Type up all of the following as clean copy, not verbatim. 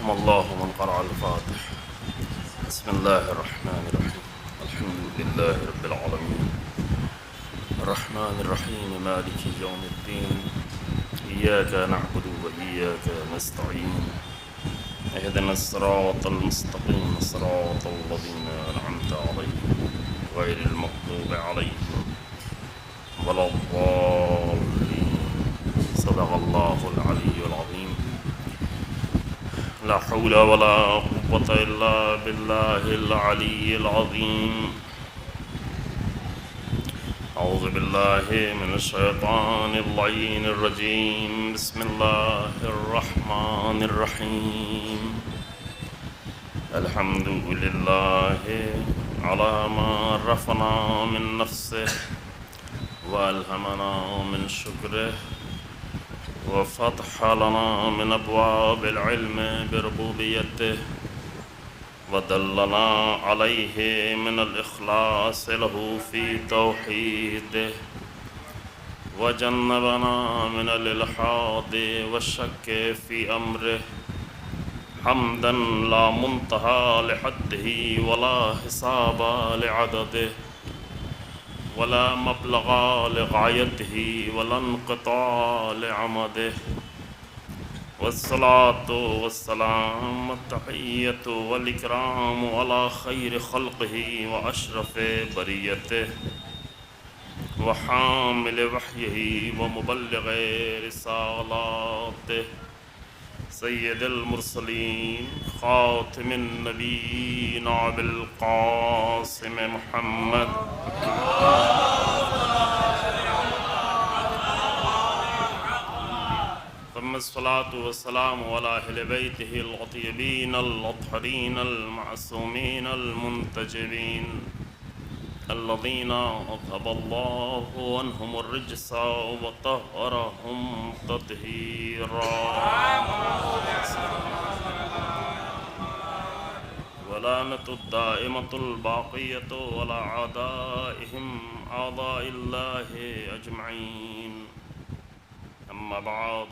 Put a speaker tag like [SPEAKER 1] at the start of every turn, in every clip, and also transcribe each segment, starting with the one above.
[SPEAKER 1] رحم الله من قرأ الفاتح. بسم الله الرحمن الرحيم. الحمد لله رب العالمين الرحمن الرحيم مالك يوم الدين إياك نعبد وإياك نستعين اهدنا الصراط المستقيم صراط الذين أنعمت عليهم غير المغضوب عليهم ولا الضالين. صدق الله العلي العظيم. لا حول ولا قوة إلا بالله العلي العظيم. أعوذ بالله من الشيطان اللعين الرجيم. بسم الله الرحمن الرحيم. الحمد لله على ما عرفنا من نفسه وألهمنا من شكره وفتح لنا من أبواب العلم بربوبيته ودلنا عليه من الإخلاص له في توحيده وجنبنا من الإلحاد والشك في أمره حمدا لا منتهى لحده ولا حساب لعدده ولا مبلغ لغايته ولا انقطاع لعمده والصلاة والسلام التحية والإكرام على خير خلقه وأشرف بريته وحامل وحيه ومبلغ رسالاته سيد المرسلين خاتم النبيين أبي القاسم محمد ثم الصلاة والسلام على أهل بيته الطيبين الأطهرين المعصومين المنتجبين الذين أذهب الله عنهم الرجس وطهرهم تطهيرا ولعنة الدائمة الباقية ولا أعدائهم أعداء الله أجمعين. أما بعد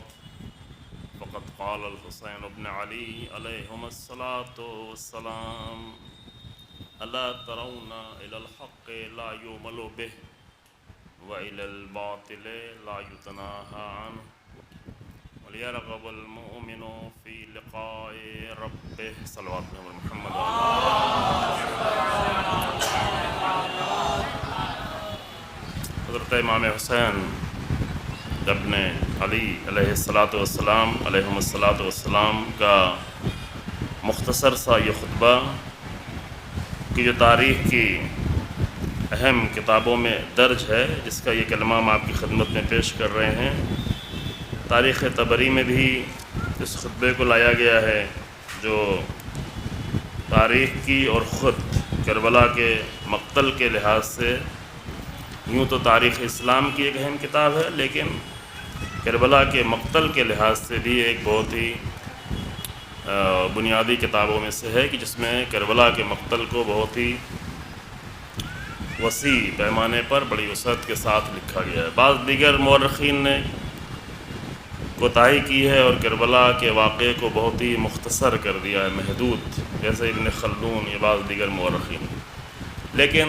[SPEAKER 1] فقد قال الحسين بن علي عليهما الصلاة والسلام ألا ترون إلى الحق لا يؤمل به وإلى الباطل لا يتناهى عنه وليرغب المؤمن في لقاء ربه صلوات محمد. حضرت امام حسین ابن علی علیہ السلام کا مختصر سا یہ خطبہ کہ جو تاریخ کی اہم کتابوں میں درج ہے، جس کا یہ کلمہ ہم آپ کی خدمت میں پیش کر رہے ہیں. تاریخ طبری میں بھی اس خطبے کو لایا گیا ہے، جو تاریخ کی اور خود کربلا کے مقتل کے لحاظ سے یوں تو تاریخ اسلام کی ایک اہم کتاب ہے، لیکن کربلا کے مقتل کے لحاظ سے بھی ایک بہت ہی بنیادی کتابوں میں سے ہے کہ جس میں کربلا کے مقتل کو بہت ہی وسیع پیمانے پر بڑی وسعت کے ساتھ لکھا گیا ہے. بعض دیگر مورخین نے کوتاہی کی ہے اور کربلا کے واقعے کو بہت ہی مختصر کر دیا ہے، محدود، جیسے ابن خلدون یا بعض دیگر مورخین. لیکن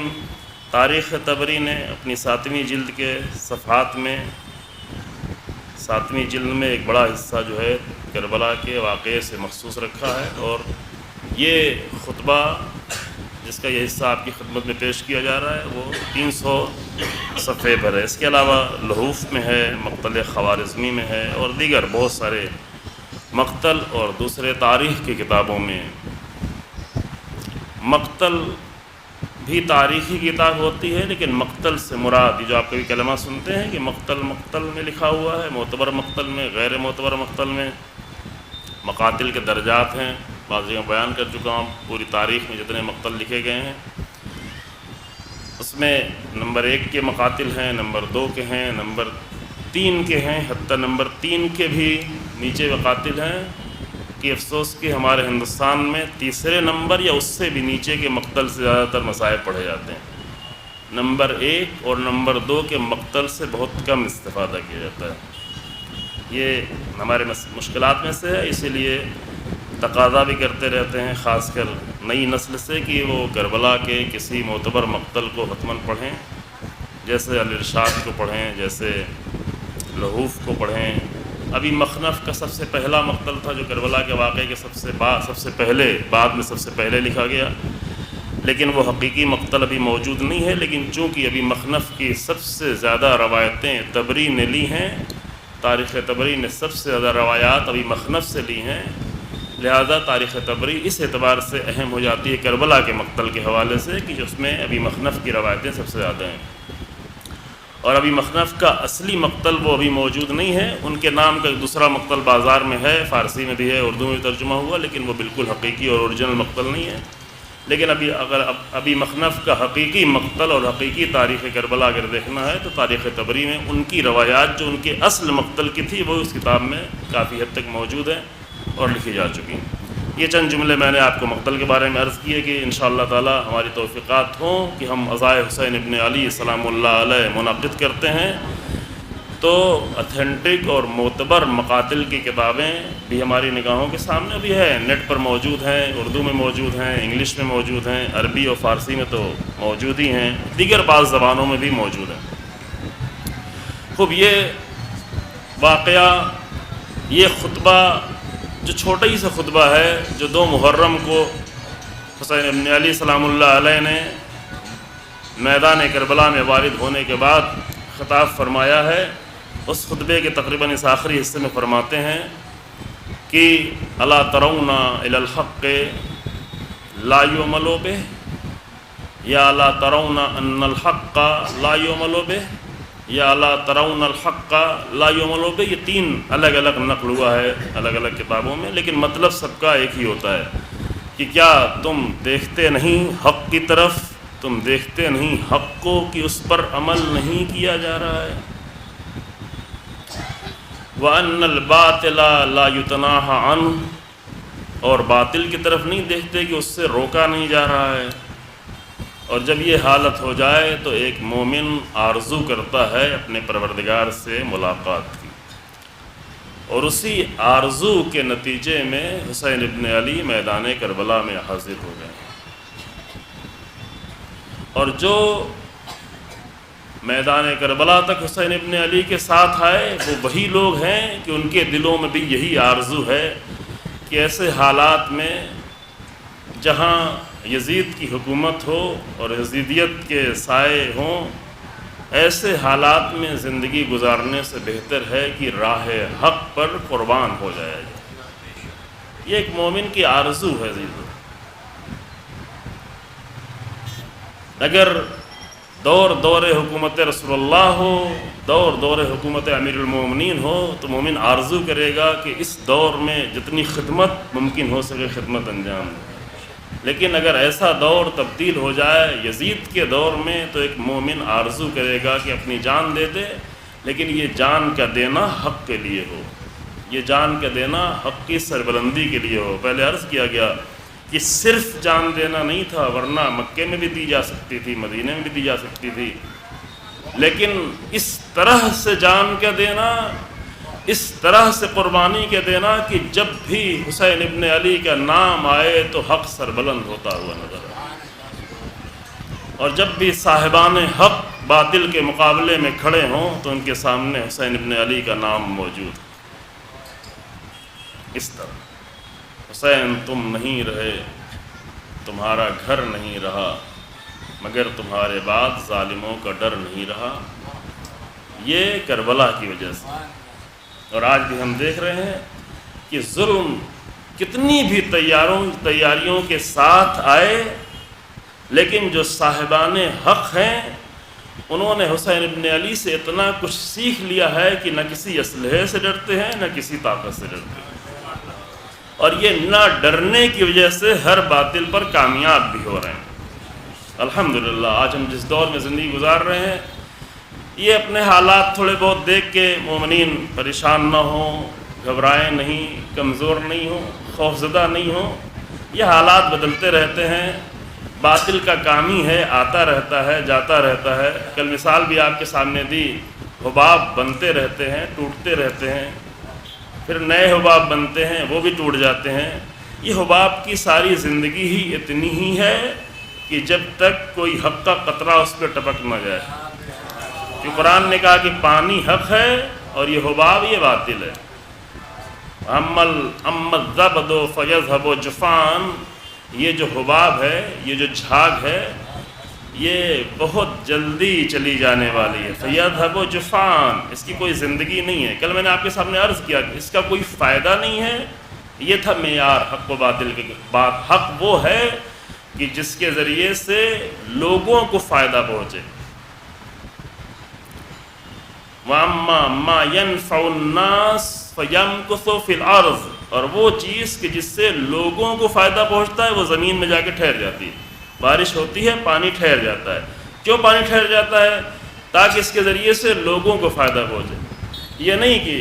[SPEAKER 1] تاریخ طبری نے اپنی 7ویں جلد کے صفحات میں 7ویں جلد میں ایک بڑا حصہ جو ہے کربلا کے واقعے سے مخصوص رکھا ہے، اور یہ خطبہ جس کا یہ حصہ آپ کی خدمت میں پیش کیا جا رہا ہے وہ 300 صفحے پر ہے. اس کے علاوہ لحوف میں ہے، مقتل خوارزمی میں ہے، اور دیگر بہت سارے مقتل اور دوسرے تاریخ کی کتابوں میں. مقتل بھی تاریخی کتاب ہوتی ہے، لیکن مقتل سے مراد جو آپ کبھی کلمہ سنتے ہیں کہ مقتل میں لکھا ہوا ہے، معتبر مقتل میں، غیر معتبر مقتل میں. مقاتل کے درجات ہیں، بعض جگہ بیان کر چکا ہوں. پوری تاریخ میں جتنے مقتل لکھے گئے ہیں اس میں نمبر 1 کے مقاتل ہیں، نمبر 2 کے ہیں، نمبر 3 کے ہیں، حتیٰ نمبر 3 کے بھی نیچے مقاتل ہیں کہ افسوس کہ ہمارے ہندوستان میں تیسرے نمبر یا اس سے بھی نیچے کے مقتل سے زیادہ تر مصائب پڑھے جاتے ہیں. نمبر 1 اور نمبر 2 کے مقتل سے بہت کم استفادہ کیا جاتا ہے. یہ ہمارے مشکلات میں سے ہے، اسی لیے تقاضا بھی کرتے رہتے ہیں، خاص کر نئی نسل سے، کہ وہ کربلا کے کسی معتبر مقتل کو حتماً پڑھیں، جیسے الارشاد کو پڑھیں، جیسے لہوف کو پڑھیں۔ ابھی مخنف کا سب سے پہلا مقتل تھا جو کربلا کے واقعے کے سب سے پہلے بعد میں سب سے پہلے لکھا گیا، لیکن وہ حقیقی مقتل ابھی موجود نہیں ہے۔ لیکن چونکہ ابھی مخنف کی سب سے زیادہ روایتیں طبری نے لی ہیں، تاریخ طبری نے سب سے زیادہ روایات ابھی مخنف سے لی ہیں، لہذا تاریخ طبری اس اعتبار سے اہم ہو جاتی ہے کربلا کے مقتل کے حوالے سے کہ اس میں ابھی مخنف کی روایتیں سب سے زیادہ ہیں۔ اور ابھی مخنف کا اصلی مقتل وہ ابھی موجود نہیں ہے، ان کے نام کا ایک دوسرا مقتل بازار میں ہے، فارسی میں بھی ہے، اردو میں بھی ترجمہ ہوا، لیکن وہ بالکل حقیقی اور اوریجنل مقتل نہیں ہے۔ لیکن ابھی مخنف کا حقیقی مقتل اور حقیقی تاریخ کربلا اگر دیکھنا ہے تو تاریخ طبری میں ان کی روایات جو ان کے اصل مقتل کی تھی وہ اس کتاب میں کافی حد تک موجود ہیں اور لکھی جا چکی ہیں۔ یہ چند جملے میں نے آپ کو مقتل کے بارے میں عرض کیے کہ انشاءاللہ تعالی ہماری توفیقات ہوں کہ ہم عزائے حسین ابن علی سلام اللہ علیہ منعقد کرتے ہیں، تو اتھینٹک اور معتبر مقاتل کی کتابیں بھی ہماری نگاہوں کے سامنے بھی ہے، نیٹ پر موجود ہیں، اردو میں موجود ہیں، انگلش میں موجود ہیں، عربی اور فارسی میں تو موجود ہی ہیں، دیگر بعض زبانوں میں بھی موجود ہیں۔ خوب یہ واقعہ، یہ خطبہ جو چھوٹا ہی سا خطبہ ہے جو 2 محرم کو حسین ابن علی سلام اللہ علیہ نے میدان کربلا میں وارد ہونے کے بعد خطاب فرمایا ہے، اس خطبے کے تقریباً اس آخری حصے میں فرماتے ہیں کہ الا ترون الی الحق لا یعمل بہ، یا الا ترون ان الحق لا یعمل بہ، یا الا ترون الحق لا یعمل بہ۔ یہ 3 الگ الگ نقل ہوا ہے الگ الگ کتابوں میں، لیکن مطلب سب کا ایک ہی ہوتا ہے کہ کیا تم دیکھتے نہیں حق کی طرف، تم دیکھتے نہیں حق کو کہ اس پر عمل نہیں کیا جا رہا ہے، وَأَنَّ الْبَاطِلَ لَا يُتَنَاهَى عَنْهُ، اور باطل کی طرف نہیں دیکھتے کہ اس سے روکا نہیں جا رہا ہے۔ اور جب یہ حالت ہو جائے تو ایک مومن آرزو کرتا ہے اپنے پروردگار سے ملاقات کی، اور اسی آرزو کے نتیجے میں حسین ابن علی میدان کربلا میں حاضر ہو گئے۔ اور جو میدان کربلا تک حسین ابن علی کے ساتھ آئے وہ وہی لوگ ہیں کہ ان کے دلوں میں بھی یہی آرزو ہے کہ ایسے حالات میں جہاں یزید کی حکومت ہو اور یزیدیت کے سائے ہوں، ایسے حالات میں زندگی گزارنے سے بہتر ہے کہ راہ حق پر قربان ہو جایا جائے۔ یہ ایک مومن کی آرزو ہے عزیزو۔ اگر دور حکومت رسول اللہ ہو، دور حکومت امیر المومنین ہو، تو مومن آرزو کرے گا کہ اس دور میں جتنی خدمت ممکن ہو سکے خدمت انجام دے۔ لیکن اگر ایسا دور تبدیل ہو جائے یزید کے دور میں تو ایک مومن آرزو کرے گا کہ اپنی جان دے دے، لیکن یہ جان کا دینا حق کے لیے ہو، یہ جان کا دینا حق کی سربلندی کے لیے ہو۔ پہلے عرض کیا گیا کہ صرف جان دینا نہیں تھا، ورنہ مکے میں بھی دی جا سکتی تھی، مدینے میں بھی دی جا سکتی تھی، لیکن اس طرح سے جان کا دینا، اس طرح سے قربانی کے دینا کہ جب بھی حسین ابن علی کا نام آئے تو حق سربلند ہوتا ہوا نظر آئے، اور جب بھی صاحبان حق باطل کے مقابلے میں کھڑے ہوں تو ان کے سامنے حسین ابن علی کا نام موجود۔ اس طرح حسین تم نہیں رہے، تمہارا گھر نہیں رہا، مگر تمہارے بعد ظالموں کا ڈر نہیں رہا۔ یہ کربلا کی وجہ سے، اور آج بھی ہم دیکھ رہے ہیں کہ ظلم کتنی بھی تیاریوں کے ساتھ آئے، لیکن جو صاحبان حق ہیں انہوں نے حسین ابن علی سے اتنا کچھ سیکھ لیا ہے کہ نہ کسی اسلحے سے ڈرتے ہیں نہ کسی طاقت سے ڈرتے ہیں، اور یہ نہ ڈرنے کی وجہ سے ہر باطل پر کامیاب بھی ہو رہے ہیں۔ الحمدللہ آج ہم جس دور میں زندگی گزار رہے ہیں، یہ اپنے حالات تھوڑے بہت دیکھ کے مومنین پریشان نہ ہوں، گھبرائیں نہیں، کمزور نہیں ہوں، خوفزدہ نہیں ہوں۔ یہ حالات بدلتے رہتے ہیں، باطل کا کام ہی ہے، آتا رہتا ہے جاتا رہتا ہے۔ کل مثال بھی آپ کے سامنے دی، حباب بنتے رہتے ہیں، ٹوٹتے رہتے ہیں، پھر نئے حباب بنتے ہیں، وہ بھی ٹوٹ جاتے ہیں۔ یہ حباب کی ساری زندگی ہی اتنی ہی ہے کہ جب تک کوئی حق کا قطرہ اس پہ ٹپک نہ جائے. کہ قرآن نے کہا کہ پانی حق ہے اور یہ حباب یہ باطل ہے. اما الزبد فیذهب جفان، یہ جو حباب ہے، یہ جو جھاگ ہے، یہ بہت جلدی چلی جانے والی ہے. فیذهب جفان، اس کی کوئی زندگی نہیں ہے. کل میں نے آپ کے سامنے عرض کیا کہ اس کا کوئی فائدہ نہیں ہے. یہ تھا معیار حق و باطل کے بات. حق وہ ہے کہ جس کے ذریعے سے لوگوں کو فائدہ پہنچے. وَأَمَّا مَا يَنْفَعُ النَّاسَ فَيَمْكُثُ فِي الْأَرْضِ، اور وہ چیز کہ جس سے لوگوں کو فائدہ پہنچتا ہے وہ زمین میں جا کے ٹھہر جاتی ہے. بارش ہوتی ہے، پانی ٹھہر جاتا ہے. کیوں پانی ٹھہر جاتا ہے؟ تاکہ اس کے ذریعے سے لوگوں کو فائدہ پہنچے. یہ نہیں کہ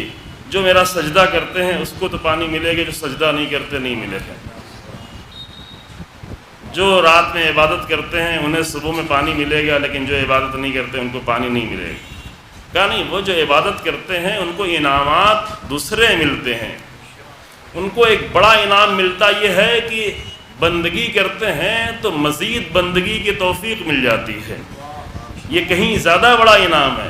[SPEAKER 1] جو میرا سجدہ کرتے ہیں اس کو تو پانی ملے گا، جو سجدہ نہیں کرتے نہیں ملے گا. جو رات میں عبادت کرتے ہیں انہیں صبح میں پانی ملے گا، لیکن جو عبادت نہیں کرتے ان کو پانی نہیں ملے گا. کہا نہیں، وہ جو عبادت کرتے ہیں ان کو انعامات دوسرے ملتے ہیں. ان کو ایک بڑا انعام ملتا یہ ہے کہ بندگی کرتے ہیں تو مزید بندگی کی توفیق مل جاتی ہے. یہ کہیں زیادہ بڑا انعام ہے.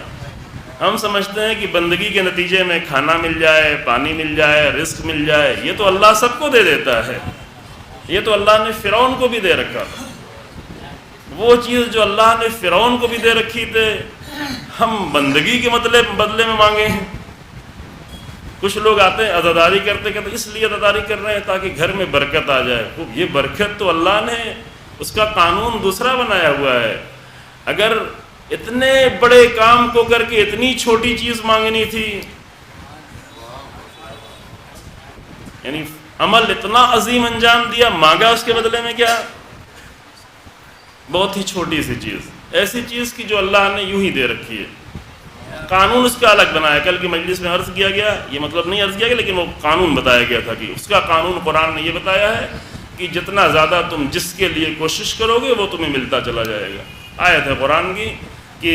[SPEAKER 1] ہم سمجھتے ہیں کہ بندگی کے نتیجے میں کھانا مل جائے، پانی مل جائے، رزق مل جائے. یہ تو اللہ سب کو دے دیتا ہے. یہ تو اللہ نے فرعون کو بھی دے رکھا تھا. وہ چیز جو اللہ نے فرعون کو بھی دے رکھی تھے ہم بندگی کے بدلے میں مانگے ہیں. کچھ لوگ آتے ہیں عزاداری کرتے اس لیے عزاداری کر رہے ہیں تاکہ گھر میں برکت آ جائے. یہ برکت تو اللہ نے اس کا قانون دوسرا بنایا ہوا ہے. اگر اتنے بڑے کام کو کر کے اتنی چھوٹی چیز مانگنی تھی، یعنی عمل اتنا عظیم انجام دیا، مانگا اس کے بدلے میں کیا؟ بہت ہی چھوٹی سی چیز، ایسی چیز کی جو اللہ نے یوں ہی دے رکھی ہے. قانون اس کا الگ بنایا. کل کی مجلس میں عرض کیا گیا، یہ مطلب نہیں عرض کیا گیا لیکن وہ قانون بتایا گیا تھا کہ اس کا قانون قرآن نے یہ بتایا ہے کہ جتنا زیادہ تم جس کے لیے کوشش کرو گے وہ تمہیں ملتا چلا جائے گا. آیت ہے قرآن کی کہ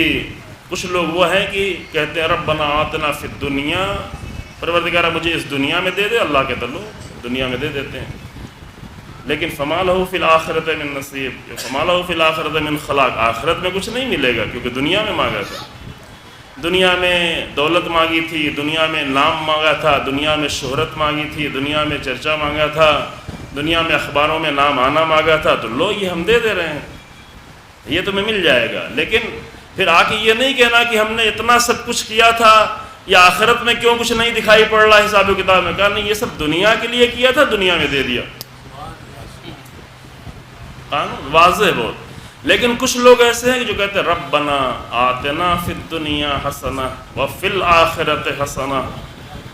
[SPEAKER 1] کچھ لوگ وہ ہیں کہ کہتے ہیں ربنا آتنا فی الدنیا، پروردگارہ مجھے اس دنیا میں دے دے. اللہ کے تعلق دنیا میں دے دیتے ہیں، لیکن فما لہ فی الآخرۃ من نصیب، فما لہ فی الآخرۃ من خلاق، آخرت میں کچھ نہیں ملے گا کیونکہ دنیا میں مانگا تھا. دنیا میں دولت مانگی تھی، دنیا میں نام مانگا تھا، دنیا میں شہرت مانگی تھی، دنیا میں چرچا مانگا تھا، دنیا میں اخباروں میں نام آنا مانگا تھا. تو لو یہ ہم دے رہے ہیں، یہ تمہیں مل جائے گا. لیکن پھر آ کے یہ نہیں کہنا کہ ہم نے اتنا سب کچھ کیا تھا یا آخرت میں کیوں کچھ نہیں دکھائی پڑ رہا حساب و کتاب میں. کہا نہیں، یہ سب دنیا کے لیے کیا تھا، دنیا میں دے دیا. واضح بہت. لیکن کچھ لوگ ایسے ہیں کہ جو کہتے ہیں ربنا آتنا فی الدنیا حسنہ وفی الآخرۃ حسنہ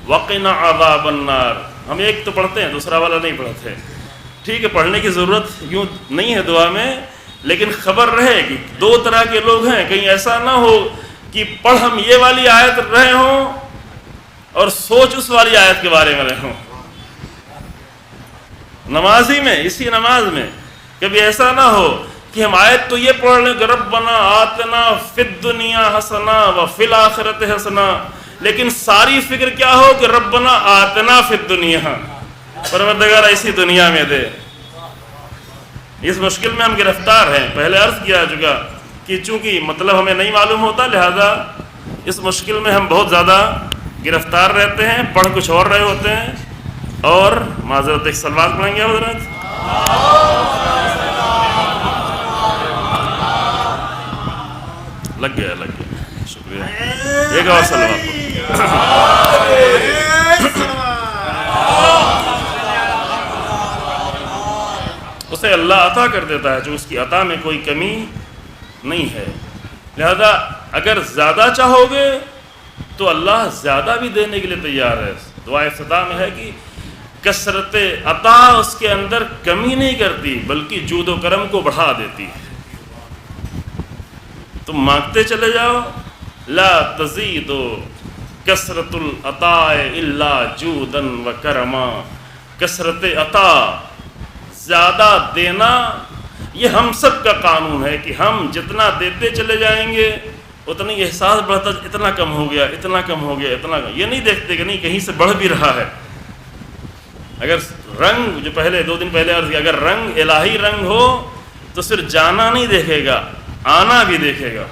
[SPEAKER 1] وقنا عذاب النار. ہم ایک تو پڑھتے ہیں، دوسرا والا نہیں پڑھتے. ٹھیک ہے، پڑھنے کی ضرورت یوں نہیں ہے دعا میں، لیکن خبر رہے کہ دو طرح کے لوگ ہیں. کہیں ایسا نہ ہو کہ پڑھ ہم یہ والی آیت رہے ہوں اور سوچ اس والی آیت کے بارے میں رہے ہوں. نمازی میں، اسی نماز میں کبھی ایسا نہ ہو کہ ہم آیت تو یہ پڑھ لیں کہ ربنا آتنا فی الدنیا حسنہ وفی الآخرۃ حسنہ، لیکن ساری فکر کیا ہو کہ ربنا آتنا فی الدنیا، پروردگار اسی دنیا میں دے. اس مشکل میں ہم گرفتار ہیں. پہلے عرض کیا چکا کہ چونکہ مطلب ہمیں نہیں معلوم ہوتا، لہذا اس مشکل میں ہم بہت زیادہ گرفتار رہتے ہیں. پڑھ کچھ اور رہے ہوتے ہیں. اور معذرت ایک سلوات پڑھیں گے حضرت. لگ گیا شکریہ. ایک اور سلوات. اسے اللہ عطا کر دیتا ہے جو اس کی عطا میں کوئی کمی نہیں ہے. لہذا اگر زیادہ چاہو گے تو اللہ زیادہ بھی دینے کے لیے تیار ہے. دعا افتتاح میں ہے کہ کثرت عطا اس کے اندر کمی نہیں کرتی بلکہ جود و کرم کو بڑھا دیتی ہے. تم مانگتے چلے جاؤ. لا تزید کثرت العطاء الا جودا و کرما. کثرت عطا، زیادہ دینا، یہ ہم سب کا قانون ہے کہ ہم جتنا دیتے چلے جائیں گے اتنا ہی احساس بڑھتا، اتنا کم ہو گیا، اتنا کم ہو گیا، اتنا کم. یہ نہیں دیکھتے کہ نہیں کہیں سے بڑھ بھی رہا ہے. اگر رنگ جو پہلے 2 دن پہلے عرض کیا، اگر رنگ الہی رنگ ہو تو صرف جانا نہیں دیکھے گا، آنا بھی دیکھے گا.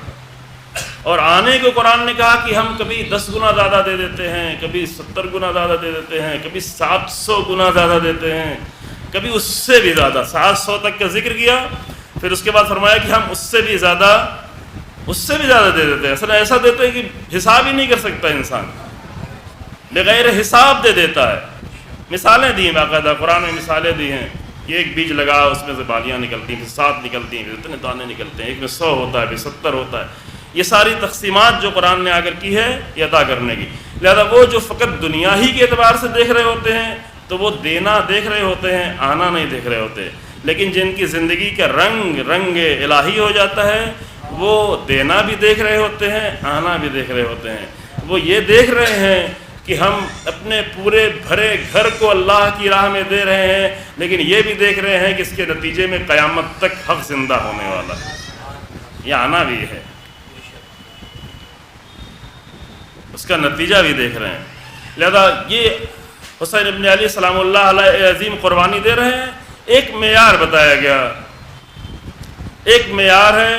[SPEAKER 1] اور آنے کو قرآن نے کہا کہ ہم کبھی 10 گنا زیادہ دے دیتے ہیں، کبھی 70 گنا زیادہ دے دیتے ہیں، کبھی 700 گنا زیادہ دیتے ہیں، کبھی اس سے بھی زیادہ. 700 تک کا ذکر کیا، پھر اس کے بعد فرمایا کہ ہم اس سے بھی زیادہ دے دیتے ہیں. اصل ایسا دیتے ہیں کہ حساب ہی نہیں کر سکتا انسان، بغیر حساب دے دیتا ہے. مثالیں دی ہیں باقاعدہ قرآن میں، مثالیں دی ہیں کہ ایک بیج لگا، اس میں سے بالیاں نکلتی ہیں، پھر 7 نکلتی ہیں، پھر اتنے دانے نکلتے ہیں، ایک میں 100 ہوتا ہے، پھر 70 ہوتا ہے. یہ ساری تقسیمات جو قرآن نے آگر کی ہے یہ عطا کرنے کی. لہذا وہ جو فقط دنیا ہی کے اعتبار سے دیکھ رہے ہوتے ہیں تو وہ دینا دیکھ رہے ہوتے ہیں، آنا نہیں دیکھ رہے ہوتے. لیکن جن کی زندگی کا رنگ الہی ہو جاتا ہے وہ دینا بھی دیکھ رہے ہوتے ہیں، آنا بھی دیکھ رہے ہوتے ہیں. وہ یہ دیکھ رہے ہیں کہ ہم اپنے پورے بھرے گھر کو اللہ کی راہ میں دے رہے ہیں، لیکن یہ بھی دیکھ رہے ہیں کہ اس کے نتیجے میں قیامت تک حق زندہ ہونے والا ہے. یہ آنا بھی ہے، اس کا نتیجہ بھی دیکھ رہے ہیں. لہذا یہ حسین ابن علی سلام اللہ علیہ عظیم قربانی دے رہے ہیں. ایک معیار بتایا گیا، ایک معیار ہے،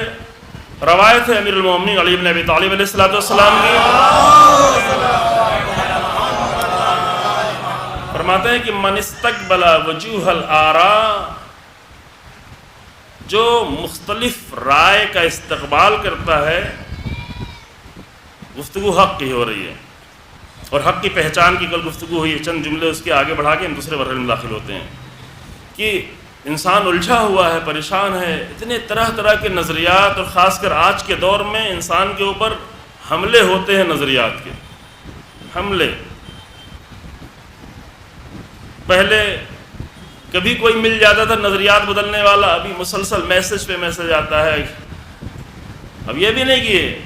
[SPEAKER 1] روایت ہے امیر المومنین علی بن ابی طالب علیہ السلام کی، فرماتے ہیں کہ من استقبل وجوہ الآراء، جو مختلف رائے کا استقبال کرتا ہے، گفتگو حق کی ہو رہی ہے اور حق کی پہچان کی کل گفتگو ہوئی ہے. چند جملے اس کے آگے بڑھا کے ہم دوسرے مرحلے میں داخل ہوتے ہیں کہ انسان الجھا ہوا ہے، پریشان ہے. اتنے طرح طرح کے نظریات، اور خاص کر آج کے دور میں انسان کے اوپر حملے ہوتے ہیں، نظریات کے حملے. پہلے کبھی کوئی مل جاتا تھا نظریات بدلنے والا، ابھی مسلسل میسج پہ میسج آتا ہے. اب یہ بھی نہیں کہ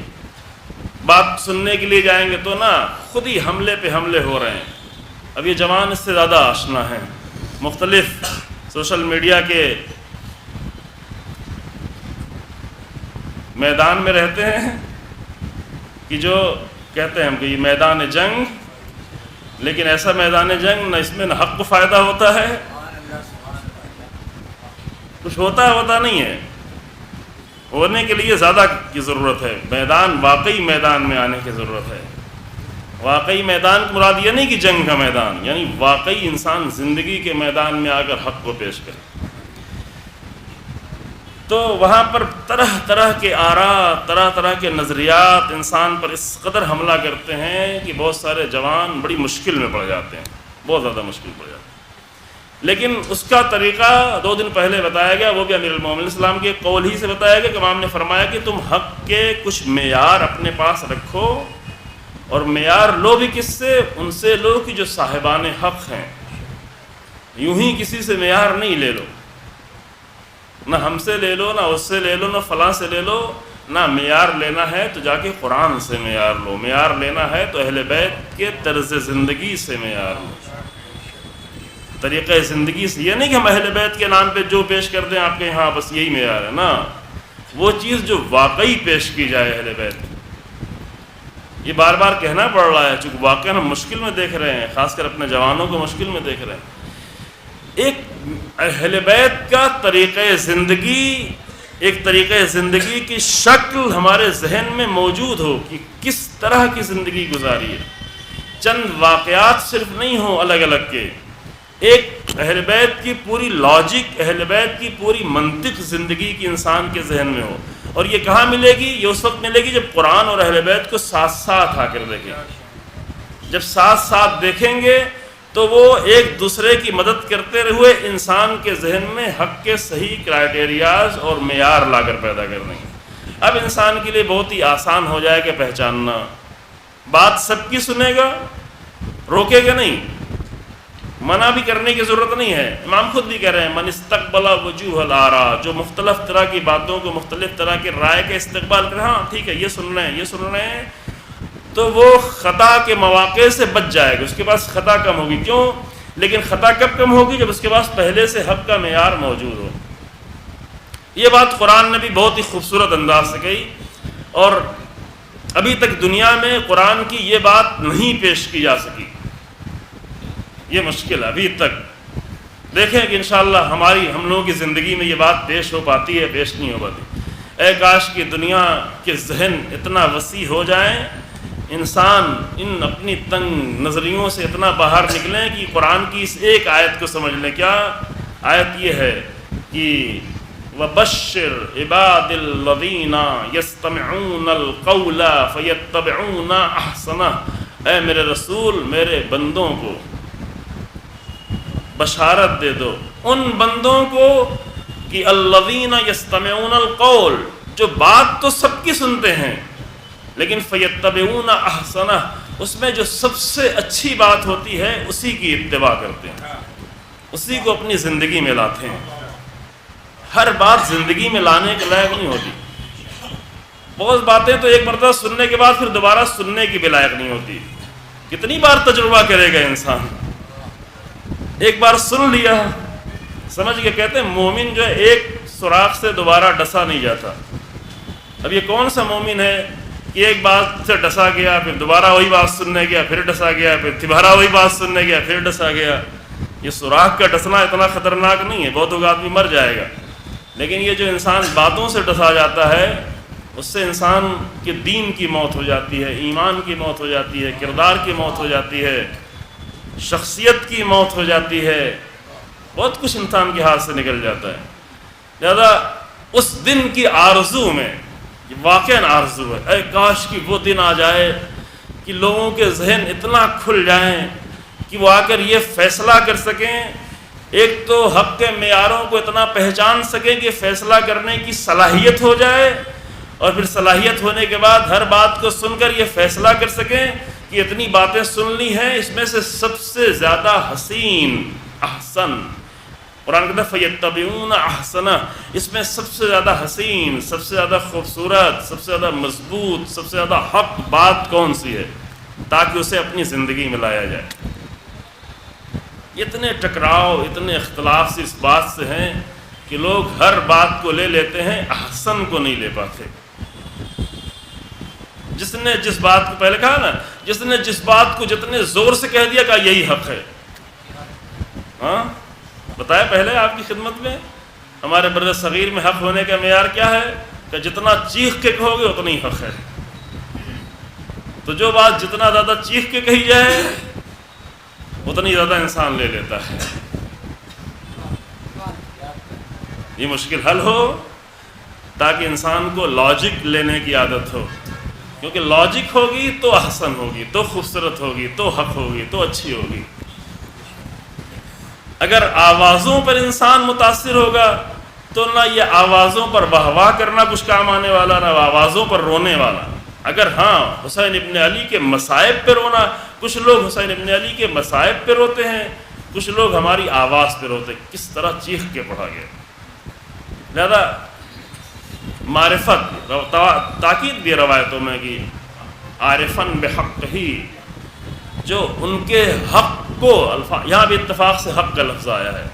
[SPEAKER 1] بات سننے کے لیے جائیں گے تو نا، خود ہی حملے پہ حملے ہو رہے ہیں. اب یہ جوان اس سے زیادہ آشنا ہیں، مختلف سوشل میڈیا کے میدان میں رہتے ہیں کہ جو کہتے ہیں ہم کہ یہ میدان جنگ، لیکن ایسا میدان جنگ نہ اس میں نہ حق کو فائدہ ہوتا ہے، کچھ ہوتا نہیں ہے. ہونے کے لیے زیادہ کی ضرورت ہے، میدان واقعی میدان میں آنے کی ضرورت ہے. واقعی میدان کی مراد یہ نہیں کہ جنگ کا میدان، یعنی واقعی انسان زندگی کے میدان میں آ کر حق کو پیش کرے. تو وہاں پر طرح طرح کے آراء، طرح طرح کے نظریات انسان پر اس قدر حملہ کرتے ہیں کہ بہت سارے جوان بڑی مشکل میں پڑ جاتے ہیں، بہت زیادہ مشکل پڑ جاتے ہیں. لیکن اس کا طریقہ 2 دن پہلے بتایا گیا، وہ بھی امیر المومنین السلام کے قول ہی سے بتایا گیا کہ امام نے فرمایا کہ تم حق کے کچھ معیار اپنے پاس رکھو، اور معیار لو بھی کس سے؟ ان سے لو کہ جو صاحبان حق ہیں. یوں ہی کسی سے معیار نہیں لے لو، نہ ہم سے لے لو، نہ اس سے لے لو، نہ فلاں سے لے لو. نہ معیار لینا ہے تو جا کے قرآن سے معیار لو، معیار لینا ہے تو اہل بیت کے طرز زندگی سے معیار لو، طریقہ زندگی سے. یہ نہیں کہ ہم اہل بیت کے نام پہ جو پیش کر دیں آپ کے یہاں بس یہی معیار ہے، نا، وہ چیز جو واقعی پیش کی جائے اہل بیت. یہ بار بار کہنا پڑ رہا ہے چونکہ واقعا ہم مشکل میں دیکھ رہے ہیں، خاص کر اپنے جوانوں کو مشکل میں دیکھ رہے ہیں. ایک اہل بیت کا طریقہ زندگی، ایک طریقہ زندگی کی شکل ہمارے ذہن میں موجود ہو کہ کس طرح کی زندگی گزاری ہے. چند واقعات صرف نہیں ہوں الگ الگ کے، ایک اہل بیت کی پوری لاجک، اہل بیت کی پوری منطق زندگی کی انسان کے ذہن میں ہو. اور یہ کہاں ملے گی؟ یہ اس وقت ملے گی جب قرآن اور اہل بیت کو ساتھ ساتھ آ کر دیکھیں. جب ساتھ ساتھ دیکھیں گے تو وہ ایک دوسرے کی مدد کرتے ہوئے انسان کے ذہن میں حق کے صحیح کرائٹیریاز اور معیار لا کر پیدا کر دیں گے. اب انسان کے لیے بہت ہی آسان ہو جائے کہ پہچاننا. بات سب کی سنے گا، روکے گا نہیں، منع بھی کرنے کی ضرورت نہیں ہے. امام خود بھی کہہ رہے ہیں من استقبل وجوہ الآراء، جو مختلف طرح کی باتوں کو، مختلف طرح کی رائے کا استقبال کرے، ہاں ٹھیک ہے یہ سن رہے ہیں، یہ سن رہے ہیں، تو وہ خطا کے مواقع سے بچ جائے گا. اس کے پاس خطا کم ہوگی. کیوں؟ لیکن خطا کب کم ہوگی؟ جب اس کے پاس پہلے سے حق کا معیار موجود ہو. یہ بات قرآن نے بھی بہت ہی خوبصورت انداز سے کہی، اور ابھی تک دنیا میں قرآن کی یہ بات نہیں پیش کی جا سکی. یہ مشکل ابھی تک دیکھیں کہ انشاءاللہ ہم لوگوں کی زندگی میں یہ بات پیش ہو پاتی ہے، پیش نہیں ہو پاتی۔ اے کاش کی دنیا کے ذہن اتنا وسیع ہو جائیں، انسان ان اپنی تنگ نظریوں سے اتنا باہر نکلیں کہ قرآن کی اس ایک آیت کو سمجھ لیں۔ کیا آیت یہ ہے کہ وَبَشِّرْ عِبَادِ الَّذِينَ يَسْتَمِعُونَ الْقَوْلَ فَيَتَّبِعُونَ أَحْسَنَهُ، اے میرے رسول میرے بندوں کو بشارت دے دو، ان بندوں کو کہ الذین یستمعون القول، جو بات تو سب کی سنتے ہیں لیکن فیتبعون احسنہ، اس میں جو سب سے اچھی بات ہوتی ہے اسی کی اتباع کرتے ہیں، اسی کو اپنی زندگی میں لاتے ہیں۔ ہر بات زندگی میں لانے کے لائق نہیں ہوتی، بہت باتیں تو ایک مرتبہ سننے کے بعد پھر دوبارہ سننے کی بھی لائق نہیں ہوتی۔ کتنی بار تجربہ کرے گا انسان؟ ایک بار سن لیا سمجھ کے کہتے ہیں مومن جو ہے ایک سوراخ سے دوبارہ ڈسا نہیں جاتا۔ اب یہ کون سا مومن ہے کہ ایک بات سے ڈسا گیا پھر دوبارہ وہی بات سننے گیا پھر ڈسا گیا پھر دوبارہ وہی بات سننے گیا پھر ڈسا گیا؟ یہ سوراخ کا ڈسنا اتنا خطرناک نہیں ہے، بہت ہوگا آدمی مر جائے گا، لیکن یہ جو انسان باتوں سے ڈسا جاتا ہے اس سے انسان کے دین کی موت ہو جاتی ہے، ایمان کی موت ہو جاتی ہے، کردار کی موت ہو جاتی ہے، شخصیت کی موت ہو جاتی ہے، بہت کچھ انسان کے ہاتھ سے نکل جاتا ہے۔ لہذا اس دن کی آرزو میں، یہ واقعاً آرزو ہے، اے کاش کہ وہ دن آ جائے کہ لوگوں کے ذہن اتنا کھل جائیں کہ وہ آ کر یہ فیصلہ کر سکیں، ایک تو حق کے معیاروں کو اتنا پہچان سکیں کہ فیصلہ کرنے کی صلاحیت ہو جائے، اور پھر صلاحیت ہونے کے بعد ہر بات کو سن کر یہ فیصلہ کر سکیں کہ اتنی باتیں سن لی ہیں، اس میں سے سب سے زیادہ حسین احسن، قرآن کہتا ہے فَيَتَّبِعُونَ أَحْسَنَهُ، اس میں سب سے زیادہ حسین، سب سے زیادہ خوبصورت، سب سے زیادہ مضبوط، سب سے زیادہ حق بات کون سی ہے، تاکہ اسے اپنی زندگی میں لایا جائے۔ اتنے ٹکراؤ، اتنے اختلاف سے اس بات سے ہیں کہ لوگ ہر بات کو لے لیتے ہیں، احسن کو نہیں لے پاتے۔ جس نے جس بات کو پہلے کہا نا، جس نے جس بات کو جتنے زور سے کہہ دیا کہ یہی حق ہے۔ ہاں بتایا پہلے آپ کی خدمت میں ہمارے برد صغیر میں حق ہونے کا معیار کیا ہے کہ جتنا چیخ کے کہو گے اتنا ہی حق ہے۔ تو جو بات جتنا زیادہ چیخ کے کہی جائے اتنی زیادہ انسان لے لیتا ہے۔ یہ مشکل حل ہو تاکہ انسان کو لاجک لینے کی عادت ہو، کیونکہ لاجک ہوگی تو احسن ہوگی، تو خوبصورت ہوگی، تو حق ہوگی، تو اچھی ہوگی۔ اگر آوازوں پر انسان متاثر ہوگا تو نہ یہ آوازوں پر واہ واہ کرنا کچھ کام آنے والا، نہ آوازوں پر رونے والا۔ اگر ہاں حسین ابن علی کے مصائب پہ رونا، کچھ لوگ حسین ابن علی کے مصائب پہ روتے ہیں، کچھ لوگ ہماری آواز پہ روتے ہیں، کس طرح چیخ کے پڑھا گیا۔ لہذا معرفت تاکید بھی روایتوں میں کہ عارفن بحق ہی، جو ان کے حق کو، یہاں بھی اتفاق سے حق کا لفظ آیا ہے،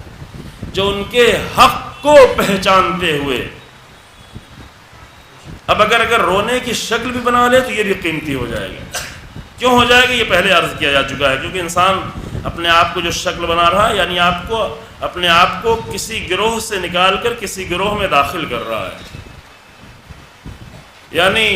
[SPEAKER 1] جو ان کے حق کو پہچانتے ہوئے، اب اگر رونے کی شکل بھی بنا لے تو یہ بھی قیمتی ہو جائے گا۔ کیوں ہو جائے گا؟ یہ پہلے عرض کیا جا چکا ہے، کیونکہ انسان اپنے آپ کو جو شکل بنا رہا ہے، یعنی اپنے آپ کو کسی گروہ سے نکال کر کسی گروہ میں داخل کر رہا ہے، یعنی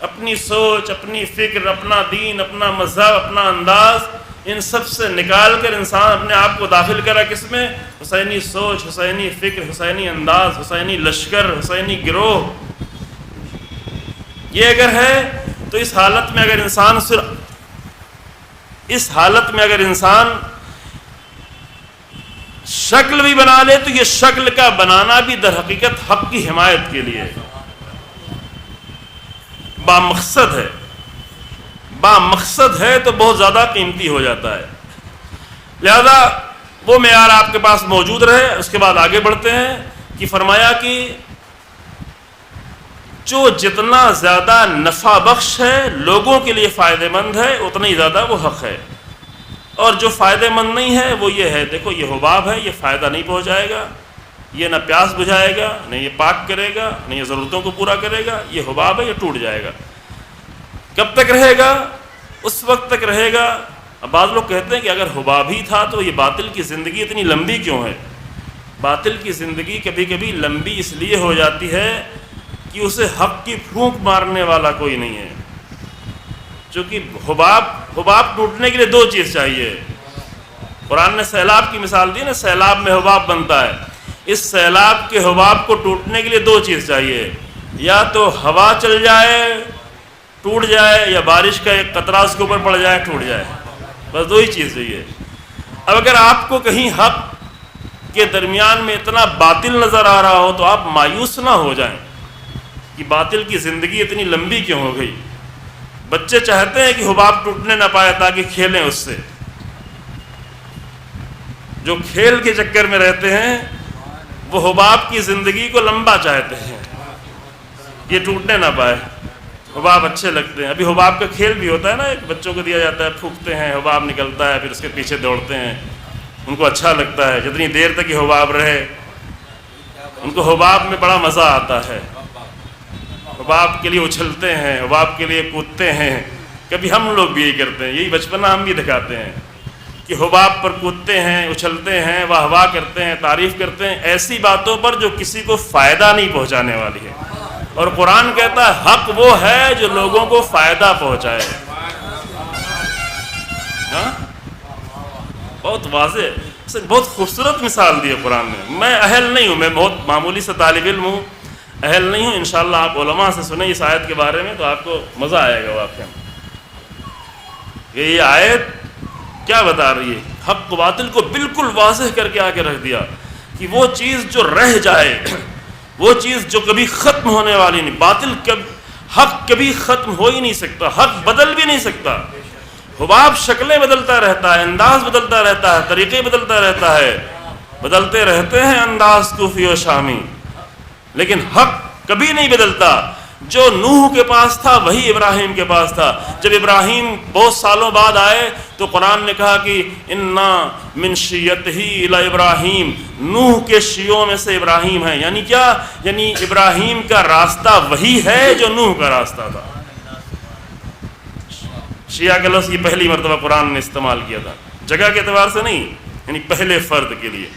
[SPEAKER 1] اپنی سوچ، اپنی فکر، اپنا دین، اپنا مذہب، اپنا انداز، ان سب سے نکال کر انسان اپنے آپ کو داخل کرا کس میں؟ حسینی سوچ، حسینی فکر، حسینی انداز، حسینی لشکر، حسینی گروہ۔ یہ اگر ہے تو اس حالت میں اگر انسان شکل بھی بنا لے تو یہ شکل کا بنانا بھی در حقیقت حق کی حمایت کے لیے بامقصد ہے تو بہت زیادہ قیمتی ہو جاتا ہے۔ لہذا وہ معیار آپ کے پاس موجود رہے۔ اس کے بعد آگے بڑھتے ہیں کہ فرمایا کہ جو جتنا زیادہ نفع بخش ہے، لوگوں کے لیے فائدہ مند ہے، اتنا ہی زیادہ وہ حق ہے، اور جو فائدہ مند نہیں ہے وہ یہ ہے، دیکھو یہ حباب ہے، یہ فائدہ نہیں پہنچائے گا، یہ نہ پیاس بجھائے گا، نہ یہ پاک کرے گا، نہ یہ ضرورتوں کو پورا کرے گا، یہ حباب ہے، یہ ٹوٹ جائے گا۔ کب تک رہے گا؟ اس وقت تک رہے گا اب بعض لوگ کہتے ہیں کہ اگر حباب ہی تھا تو یہ باطل کی زندگی اتنی لمبی کیوں ہے؟ باطل کی زندگی کبھی کبھی لمبی اس لیے ہو جاتی ہے کہ اسے حق کی پھونک مارنے والا کوئی نہیں ہے. چونکہ حباب ٹوٹنے کے لیے دو چیز چاہیے. قرآن نے سیلاب کی مثال دی نا، سیلاب میں حباب بنتا ہے. اس سیلاب کے حباب کو ٹوٹنے کے لیے دو چیز چاہیے، یا تو ہوا چل جائے ٹوٹ جائے، یا بارش کا ایک قطرہ اس کے اوپر پڑ جائے ٹوٹ جائے. بس دو ہی چیز چاہیے. اب اگر آپ کو کہیں حق کے درمیان میں اتنا باطل نظر آ رہا ہو تو آپ مایوس نہ ہو جائیں کہ باطل کی زندگی اتنی لمبی کیوں ہو گئی. بچے چاہتے ہیں کہ حباب ٹوٹنے نہ پائے تاکہ کھیلیں اس سے. جو کھیل کے چکر میں رہتے ہیں وہ حباب کی زندگی کو لمبا چاہتے ہیں، یہ ٹوٹنے نہ پائے. حباب اچھے لگتے ہیں. ابھی حباب کا کھیل بھی ہوتا ہے نا، ایک بچوں کو دیا جاتا ہے، پھونکتے ہیں، حباب نکلتا ہے، پھر اس کے پیچھے دوڑتے ہیں. ان کو اچھا لگتا ہے جتنی دیر تک یہ حباب رہے، ان کو حباب میں بڑا مزہ آتا ہے. حباب کے لیے اچھلتے ہیں، حباب کے لیے کودتے ہیں. کبھی ہم لوگ بھی یہی کرتے ہیں، یہی بچپنا ہم بھی دکھاتے ہیں کہ حباب پر کودتے ہیں، اچھلتے ہیں، واہ واہ کرتے ہیں، تعریف کرتے ہیں ایسی باتوں پر جو کسی کو فائدہ نہیں پہنچانے والی ہے. اور قرآن کہتا ہے حق وہ ہے جو لوگوں کو فائدہ پہنچائے. ہاں بہت واضح، بہت خوبصورت مثال دی ہے قرآن نے. میں اہل نہیں ہوں، میں بہت معمولی سے طالب علم ہوں، اہل نہیں ہوں. انشاءاللہ آپ علماء سے سنیں اس آیت کے بارے میں تو آپ کو مزہ آئے گا. واقعا یہ آیت کیا بتا رہی ہے؟ حق و باطل کو بالکل واضح کر کے آگے رکھ دیا کہ وہ چیز جو رہ جائے، وہ چیز جو کبھی ختم ہونے والی نہیں. باطل حق کبھی ختم ہو ہی نہیں سکتا، حق بدل بھی نہیں سکتا. حباب شکلیں بدلتا رہتا ہے، انداز بدلتا رہتا ہے، طریقے بدلتا رہتا ہے، بدلتے رہتے ہیں انداز کوفی و شامی، لیکن حق کبھی نہیں بدلتا. جو نوح کے پاس تھا وہی ابراہیم کے پاس تھا. جب ابراہیم بہت سالوں بعد آئے تو قرآن نے کہا کہ انا من شیعتہ الی ابراہیم، نوح کے شیعوں میں سے ابراہیم ہے. یعنی کیا؟ یعنی ابراہیم کا راستہ وہی ہے جو نوح کا راستہ تھا. شیعہ کا لفظ یہ پہلی مرتبہ قرآن نے استعمال کیا تھا، جگہ کے اعتبار سے نہیں، یعنی پہلے فرد کے لیے.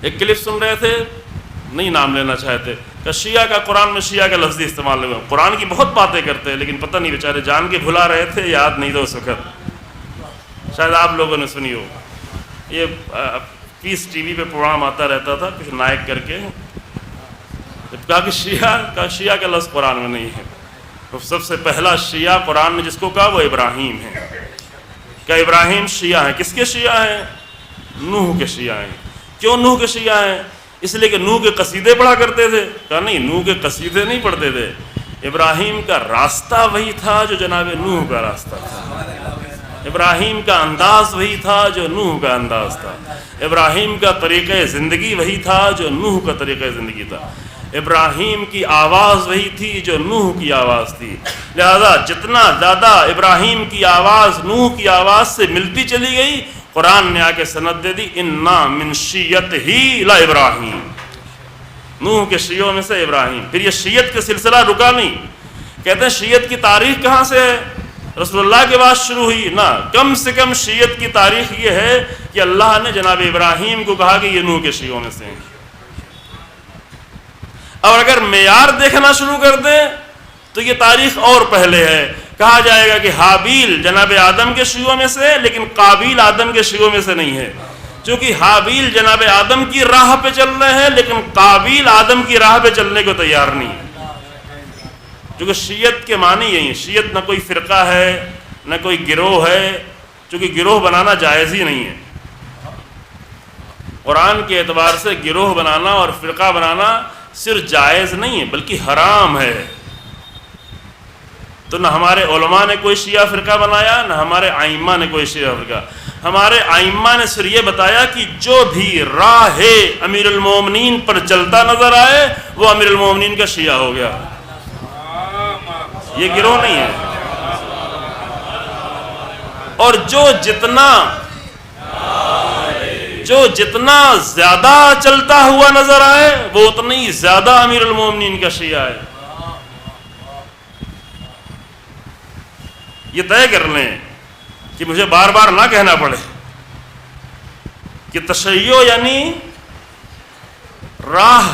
[SPEAKER 1] ایک کلپ سن رہے تھے، نہیں نام لینا چاہتے، کہ شیعہ کا قرآن میں شیعہ کا لفظ استعمال ہوا. قرآن کی بہت باتیں کرتے ہیں لیکن پتہ نہیں بیچارے جان کے بھلا رہے تھے، یاد نہیں تھا اس وقت. شاید آپ لوگوں نے سنی ہو. یہ پیس ٹی وی پہ پروگرام آتا رہتا تھا کچھ نائک کر کے، جب کہا کہ شیعہ کا لفظ قرآن میں نہیں ہے. تو سب سے پہلا شیعہ قرآن نے جس کو کہا وہ ابراہیم ہے. کیا ابراہیم شیعہ ہیں؟ کس کے شیعہ ہیں؟ نوح کے شیعہ ہیں. کیوں نوح کے شیعہ ہیں؟ اس لیے کہ نوح کے قصیدے پڑھا کرتے تھے. کہا نہیں، نوح کے قصیدے نہیں پڑھتے تھے، ابراہیم کا راستہ وہی تھا جو جناب نوح کا راستہ تھا. ابراہیم کا انداز وہی تھا جو نوح کا انداز تھا. ابراہیم کا طریقہ زندگی وہی تھا جو نوح کا طریقہ زندگی تھا. ابراہیم کی آواز وہی تھی جو نوح کی آواز تھی. لہذا جتنا زیادہ ابراہیم کی آواز نوح کی آواز سے ملتی چلی گئی، قرآن نے آ کے سند دے دی انا من شیعتہ الی ابراہیم، نوح کے شیعوں میں سے ابراہیم. پھر یہ شیعت کا سلسلہ رکا نہیں. کہتے ہیں شیعت کی تاریخ کہاں سے ہے؟ رسول اللہ کے بعد شروع ہوئی نا. کم سے کم شیعت کی تاریخ یہ ہے کہ اللہ نے جناب ابراہیم کو کہا کہ یہ نوح کے شیعوں میں سے ہیں. اور اگر معیار دیکھنا شروع کر دیں تو یہ تاریخ اور پہلے ہے. کہا جائے گا کہ حابیل جناب آدم کے شیعوں میں سے، لیکن قابیل آدم کے شیعوں میں سے نہیں ہے. چونکہ حابیل جناب آدم کی راہ پہ چل رہے ہیں لیکن قابیل آدم کی راہ پہ چلنے کو تیار نہیں. کیونکہ شیعت کے معنی یہی ہے. شیعت نہ کوئی فرقہ ہے نہ کوئی گروہ ہے، چونکہ گروہ بنانا جائز ہی نہیں ہے. قرآن کے اعتبار سے گروہ بنانا اور فرقہ بنانا صرف جائز نہیں ہے بلکہ حرام ہے. تو نہ ہمارے علماء نے کوئی شیعہ فرقہ بنایا، نہ ہمارے ائمہ نے کوئی شیعہ فرقہ. ہمارے ائمہ نے صرف یہ بتایا کہ جو بھی راہ امیر المومنین پر چلتا نظر آئے وہ امیر المومنین کا شیعہ ہو گیا. یہ گروہ نہیں ہے. اور جو جتنا زیادہ چلتا ہوا نظر آئے وہ اتنی زیادہ امیر المومنین کا شیعہ ہے. یہ طے کر لیں کہ کہ مجھے بار بار نہ کہنا پڑے کہ تشیع یعنی راہ،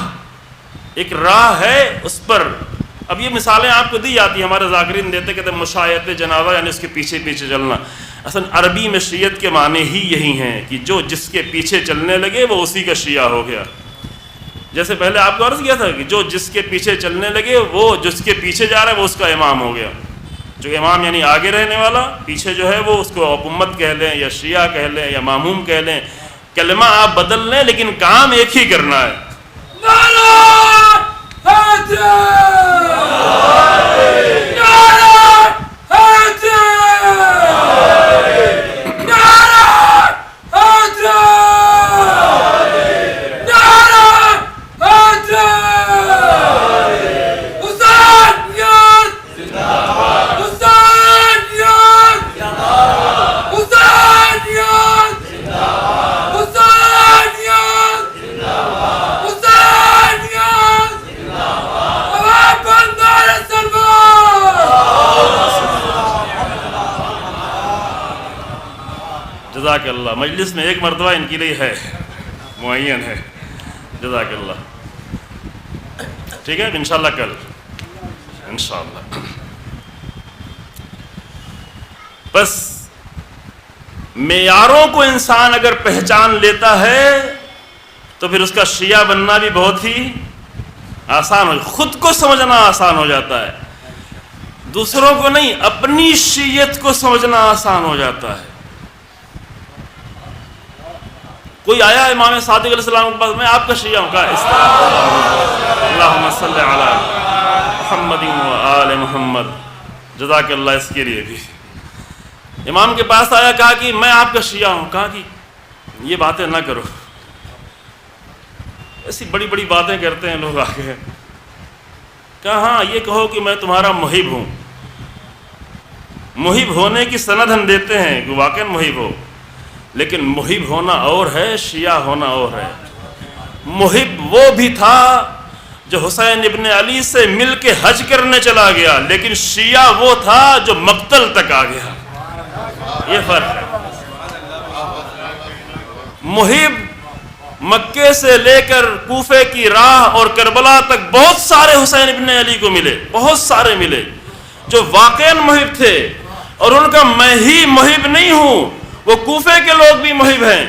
[SPEAKER 1] ایک راہ ہے اس پر. اب یہ مثالیں آپ کو دی جاتی ہیں، ہمارے ذاکرین دیتے کہتے ہیں مشایعت جنازہ یعنی اس کے پیچھے پیچھے چلنا. اصل عربی میں شیعت کے معنی ہی یہی ہیں کہ جو جس کے پیچھے چلنے لگے وہ اسی کا شیعہ ہو گیا. جیسے پہلے آپ کو عرض کیا تھا کہ جو جس کے پیچھے چلنے لگے وہ جس کے پیچھے جا رہا ہے وہ اس کا امام ہو گیا. جو امام یعنی آگے رہنے والا، پیچھے جو ہے وہ اس کو امت کہہ لیں یا شیعہ کہہ لیں یا ماموم کہہ لیں. کلمہ آپ بدل لیں لیکن کام ایک ہی کرنا ہے. جزاک اللہ. مجلس میں ایک مرتبہ ان کے لیے ہے، معین ہے. جزاک اللہ. ٹھیک ہے انشاءاللہ کل انشاءاللہ. بس معیاروں کو انسان اگر پہچان لیتا ہے تو پھر اس کا شیعہ بننا بھی بہت ہی آسان ہو، خود کو سمجھنا آسان ہو جاتا ہے، دوسروں کو نہیں، اپنی شیعت کو سمجھنا آسان ہو جاتا ہے. کوئی آیا امام صادق علیہ السلام کے پاس، میں آپ کا شیعہ ہوں، کہا اللہم صلی علی محمد و آل محمد. جزاک اللہ. اس کے لیے بھی امام کے پاس آیا، کہا کہ میں آپ کا شیعہ ہوں. کہا کہ یہ باتیں نہ کرو، ایسی بڑی بڑی باتیں کرتے ہیں لوگ آگے. کہا ہاں یہ کہو کہ میں تمہارا محب ہوں. محب ہونے کی سند ہم دیتے ہیں کہ واقعا محب ہو، لیکن محب ہونا اور ہے، شیعہ ہونا اور ہے. محب وہ بھی تھا جو حسین ابن علی سے مل کے حج کرنے چلا گیا، لیکن شیعہ وہ تھا جو مقتل تک آ گیا. یہ فرق ہے. محب مکے سے لے کر کوفے کی راہ اور کربلا تک بہت سارے حسین ابن علی کو ملے، بہت سارے ملے جو واقعا محب تھے. اور ان کا میں ہی محب نہیں ہوں، وہ کوفے کے لوگ بھی محب ہیں.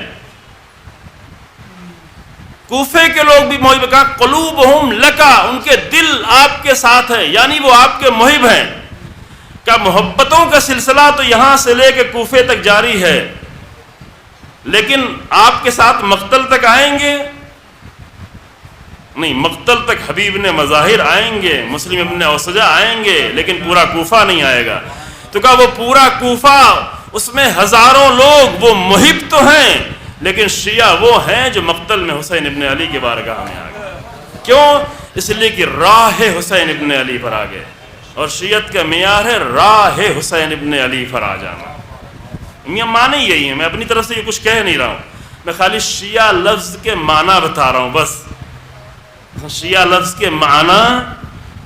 [SPEAKER 1] کوفے کے لوگ بھی محب. کہا قلوبہم لکا، ان کے دل آپ کے ساتھ ہیں، یعنی وہ آپ کے محب ہیں. کہ محبتوں کا سلسلہ تو یہاں سے لے کے کوفے تک جاری ہے، لیکن آپ کے ساتھ مقتل تک آئیں گے نہیں. مقتل تک حبیب نے مظاہر آئیں گے، مسلم ابن اوسجہ آئیں گے، لیکن پورا کوفہ نہیں آئے گا. تو کہا وہ پورا کوفہ، اس میں ہزاروں لوگ وہ محب تو ہیں، لیکن شیعہ وہ ہیں جو مقتل میں حسین ابن علی کے بارگاہ میں آ گئے. کیوں؟ اس لیے کہ راہ حسین ابن علی پر آ گئے، اور شیعت کا معیار ہے راہ حسین ابن علی پر آ جانا. یہ معنی یہی ہے. میں اپنی طرف سے یہ کچھ کہہ نہیں رہا ہوں، میں خالی شیعہ لفظ کے معنی بتا رہا ہوں بس. شیعہ لفظ کے معنی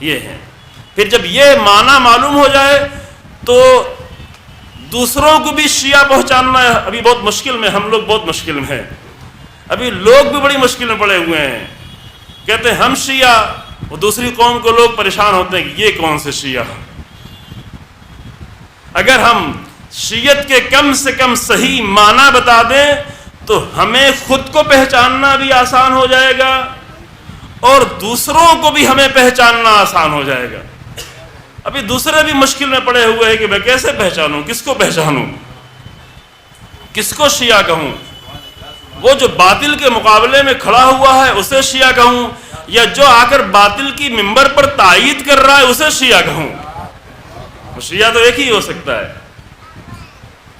[SPEAKER 1] یہ ہے. پھر جب یہ معنی معلوم ہو جائے تو دوسروں کو بھی شیعہ پہچاننا ہے. ابھی بہت مشکل میں، ہم لوگ بہت مشکل میں ہیں. ابھی لوگ بھی بڑی مشکل میں پڑے ہوئے ہیں. کہتے ہیں ہم شیعہ، وہ دوسری قوم کو لوگ پریشان ہوتے ہیں کہ یہ کون سے شیعہ. اگر ہم شیعت کے کم سے کم صحیح معنی بتا دیں تو ہمیں خود کو پہچاننا بھی آسان ہو جائے گا اور دوسروں کو بھی ہمیں پہچاننا آسان ہو جائے گا. ابھی دوسرے بھی مشکل میں پڑے ہوئے ہیں کہ میں کیسے پہچانوں، کس کو پہچانوں، کس کو شیعہ کہوں. وہ جو باطل کے مقابلے میں کھڑا ہوا ہے اسے شیعہ کہوں، یا جو آ کر باطل کی منبر پر تائید کر رہا ہے اسے شیعہ کہوں. شیعہ تو ایک ہی ہو سکتا ہے.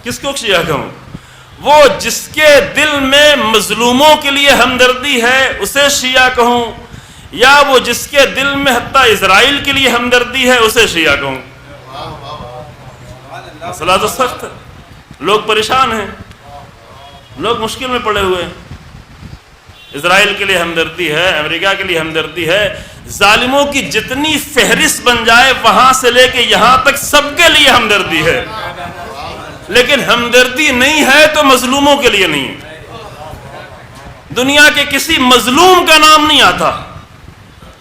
[SPEAKER 1] کس کو شیعہ کہوں؟ وہ جس کے دل میں مظلوموں کے لیے ہمدردی ہے اسے شیعہ کہوں، یا وہ جس کے دل میں حتیٰ اسرائیل کے لیے ہمدردی ہے اسے شیعہ کہوں. مسئلہ تو سخت ہے. لوگ پریشان ہیں، لوگ مشکل میں پڑے ہوئے ہیں. اسرائیل کے لیے ہمدردی ہے، امریکہ کے لیے ہمدردی ہے. ظالموں کی جتنی فہرست بن جائے وہاں سے لے کے یہاں تک سب کے لیے ہمدردی ہے. لیکن ہمدردی نہیں ہے تو مظلوموں کے لیے نہیں ہے. دنیا کے کسی مظلوم کا نام نہیں آتا.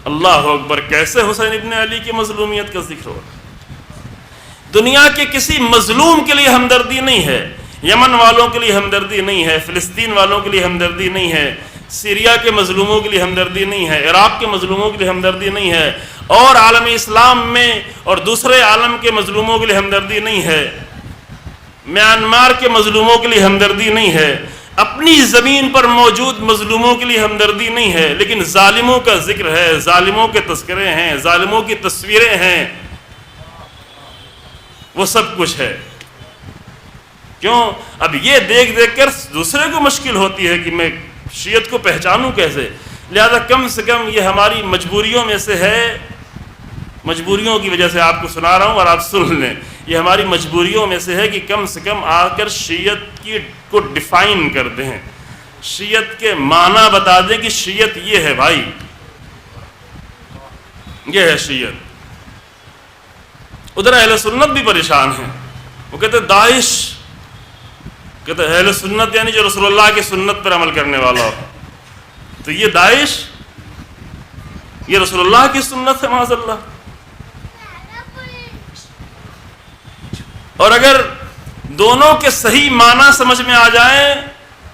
[SPEAKER 1] اللہ اکبر، کیسے حسین ابن علی کی مظلومیت کا ذکر ہو؟ دنیا کے کسی مظلوم کے لیے ہمدردی نہیں ہے. یمن والوں کے لیے ہمدردی نہیں ہے، فلسطین والوں کے لیے ہمدردی نہیں ہے، سیریا کے مظلوموں کے لیے ہمدردی نہیں ہے، عراق کے مظلوموں کے لیے ہمدردی نہیں ہے، اور عالم اسلام میں اور دوسرے عالم کے مظلوموں کے لیے ہمدردی نہیں ہے، میانمار کے مظلوموں کے لیے ہمدردی نہیں ہے، اپنی زمین پر موجود مظلوموں کے لیے ہمدردی نہیں ہے. لیکن ظالموں کا ذکر ہے، ظالموں کے تذکرے ہیں، ظالموں کی تصویریں ہیں، وہ سب کچھ ہے. کیوں؟ اب یہ دیکھ دیکھ کر دوسرے کو مشکل ہوتی ہے کہ میں شیعت کو پہچانوں کیسے. لہذا کم سے کم یہ ہماری مجبوریوں میں سے ہے، مجبوریوں کی وجہ سے آپ کو سنا رہا ہوں اور آپ سن لیں. یہ ہماری مجبوریوں میں سے ہے کہ کم سے کم آ کر شیعت کو ڈیفائن کر دیں، شیعت کے معنی بتا دیں کہ شیعت یہ ہے بھائی، یہ ہے شیعت. ادھر اہل سنت بھی پریشان ہیں. وہ کہتے داعش، کہتے اہل سنت یعنی جو رسول اللہ کی سنت پر عمل کرنے والا ہو. تو یہ داعش، یہ رسول اللہ کی سنت ہے معاذ اللہ. اور اگر دونوں کے صحیح معنی سمجھ میں آ جائیں،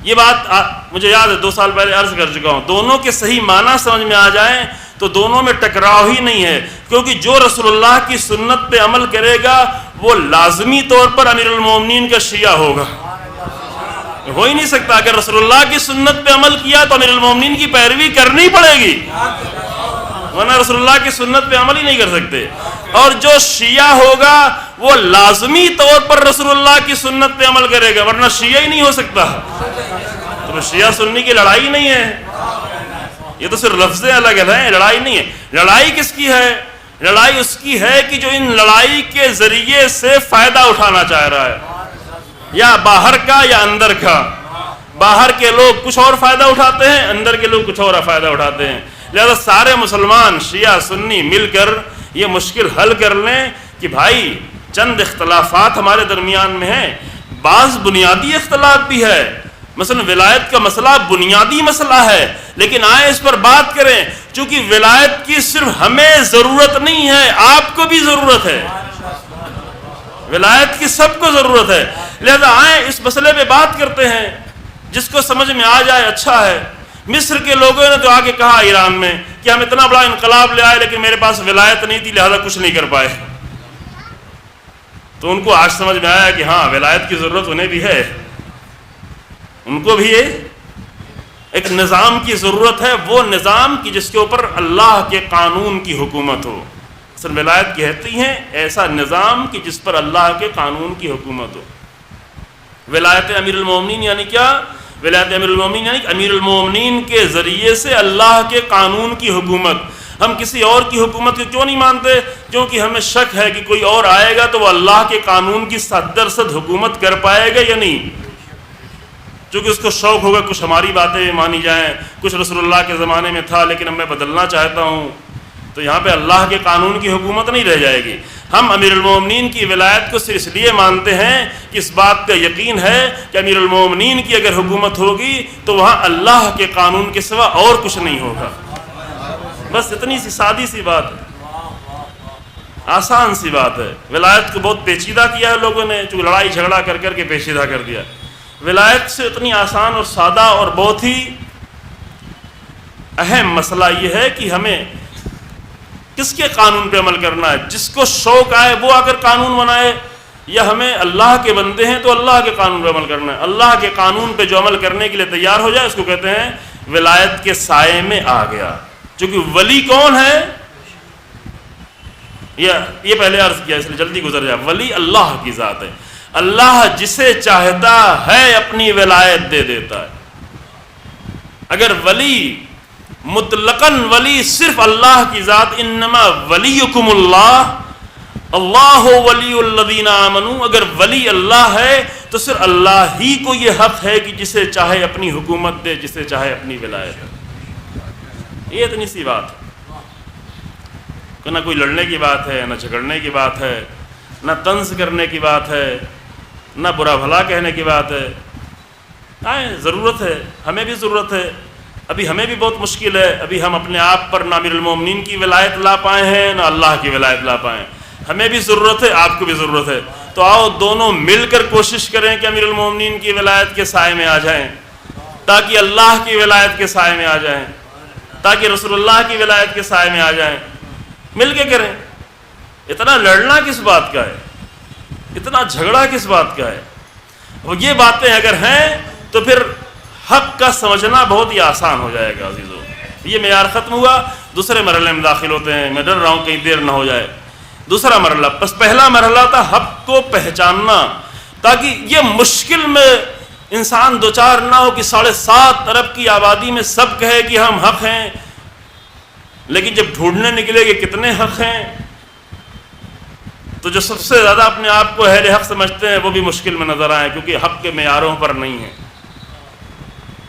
[SPEAKER 1] یہ بات مجھے یاد ہے 2 سال پہلے عرض کر چکا ہوں، دونوں کے صحیح معنی سمجھ میں آ جائیں تو دونوں میں ٹکراؤ ہی نہیں ہے. کیونکہ جو رسول اللہ کی سنت پہ عمل کرے گا وہ لازمی طور پر امیر المومنین کا شیعہ ہوگا. ہو ہی نہیں سکتا. اگر رسول اللہ کی سنت پہ عمل کیا تو امیر المومنین کی پیروی کرنی پڑے گی، ورنہ رسول اللہ کی سنت پہ عمل ہی نہیں کر سکتے. اور جو شیعہ ہوگا وہ لازمی طور پر رسول اللہ کی سنت پہ عمل کرے گا، ورنہ شیعہ ہی نہیں ہو سکتا. تو شیعہ سنی کی لڑائی نہیں ہے، یہ تو صرف لفظیں الگ ہیں، لڑائی نہیں ہے. لڑائی کس کی ہے؟ لڑائی اس کی ہے کہ جو ان لڑائی کے ذریعے سے فائدہ اٹھانا چاہ رہا ہے، یا باہر کا یا اندر کا. باہر کے لوگ کچھ اور فائدہ اٹھاتے ہیں، اندر کے لوگ کچھ اور فائدہ اٹھاتے ہیں. لہذا سارے مسلمان شیعہ سنی مل کر یہ مشکل حل کر لیں کہ بھائی چند اختلافات ہمارے درمیان میں ہیں، بعض بنیادی اختلاف بھی ہے. مثلا ولایت کا مسئلہ بنیادی مسئلہ ہے، لیکن آئے اس پر بات کریں. چونکہ ولایت کی صرف ہمیں ضرورت نہیں ہے، آپ کو بھی ضرورت ہے. ولایت کی سب کو ضرورت ہے. لہذا آئیں اس مسئلے پہ بات کرتے ہیں، جس کو سمجھ میں آ جائے اچھا ہے. مصر کے لوگوں نے تو آگے کہا ایران میں کہ ہم اتنا بڑا انقلاب لے آئے لیکن میرے پاس ولایت نہیں تھی، لہذا کچھ نہیں کر پائے. تو ان کو آج سمجھ میں آیا کہ ہاں ولایت کی ضرورت انہیں بھی ہے، ان کو بھی ایک نظام کی ضرورت ہے، وہ نظام کی جس کے اوپر اللہ کے قانون کی حکومت ہو. اصل ولایت کہتی ہیں ایسا نظام کہ جس پر اللہ کے قانون کی حکومت ہو. ولایت امیر المومنین یعنی کیا؟ ولایت امیر المومنین یعنی امیر المومنین کے ذریعے سے اللہ کے قانون کی حکومت. ہم کسی اور کی حکومت کو کیوں نہیں مانتے؟ کیونکہ ہمیں شک ہے کہ کوئی اور آئے گا تو وہ اللہ کے قانون کی 100% حکومت کر پائے گا یا نہیں. چونکہ اس کو شوق ہوگا کچھ ہماری باتیں مانی جائیں، کچھ رسول اللہ کے زمانے میں تھا لیکن اب میں بدلنا چاہتا ہوں، تو یہاں پہ اللہ کے قانون کی حکومت نہیں رہ جائے گی. ہم امیر المومنین کی ولایت کو صرف اس لیے مانتے ہیں کہ اس بات کا یقین ہے کہ امیر المومنین کی اگر حکومت ہوگی تو وہاں اللہ کے قانون کے سوا اور کچھ نہیں ہوگا. بس اتنی سی سادی سی بات ہے، آسان سی بات ہے. ولایت کو بہت پیچیدہ کیا ہے لوگوں نے، چونکہ لڑائی جھگڑا کر کر کے پیچیدہ کر دیا. ولایت سے اتنی آسان اور سادہ اور بہت ہی اہم مسئلہ یہ ہے کہ ہمیں کس کے قانون پہ عمل کرنا ہے. جس کو شوق آئے وہ آ کر قانون بنائے، یا ہمیں اللہ کے بندے ہیں تو اللہ کے قانون پہ عمل کرنا ہے. اللہ کے قانون پہ جو عمل کرنے کے لیے تیار ہو جائے اس کو کہتے ہیں ولایت کے سائے میں آ گیا. چونکہ ولی کون ہے یہ پہلے عرض کیا اس لیے جلدی گزر جائے. ولی اللہ کی ذات ہے. اللہ جسے چاہتا ہے اپنی ولایت دے دیتا ہے. اگر ولی مطلقاً ولی صرف اللہ کی ذات، انما ولیکم اللہ اللہ ولی الذین آمنوا، اگر ولی اللہ ہے تو صرف اللہ ہی کو یہ حق ہے کہ جسے چاہے اپنی حکومت دے، جسے چاہے اپنی ولایت دے. یہ اتنی سی بات کہ نہ کوئی لڑنے کی بات ہے، نہ جھگڑنے کی بات ہے، نہ طنز کرنے کی بات ہے، نہ برا بھلا کہنے کی بات ہے. ضرورت ہے, ہمیں بھی ضرورت ہے. ابھی ہمیں بھی بہت مشکل ہے. ابھی ہم اپنے آپ پر نہ امیر المومنین کی ولایت لا پائے ہیں نہ اللہ کی ولایت لا پائے ہیں. ہمیں بھی ضرورت ہے, آپ کو بھی ضرورت ہے. تو آؤ دونوں مل کر کوشش کریں کہ امیر المومنین کی ولایت کے سائے میں آ جائیں, تاکہ اللہ کی ولایت کے سائے میں آ جائیں, تاکہ رسول اللہ کی ولایت کے سائے میں آ جائیں. مل کے کریں. اتنا لڑنا کس بات کا ہے, اتنا جھگڑا کس بات کا ہے؟ وہ یہ باتیں اگر ہیں تو پھر حق کا سمجھنا بہت ہی آسان ہو جائے گا عزیزو. یہ معیار ختم ہوا, دوسرے مرحلے میں داخل ہوتے ہیں. میں ڈر رہا ہوں کہیں دیر نہ ہو جائے. دوسرا مرحلہ, بس پہلا مرحلہ تھا حق کو پہچاننا, تاکہ یہ مشکل میں انسان دوچار نہ ہو کہ 7.5 ارب کی آبادی میں سب کہے کہ ہم حق ہیں, لیکن جب ڈھونڈنے نکلے کہ کتنے حق ہیں تو جو سب سے زیادہ اپنے آپ کو اہل حق سمجھتے ہیں وہ بھی مشکل میں نظر آئے, کیونکہ حق کے معیاروں پر نہیں ہے,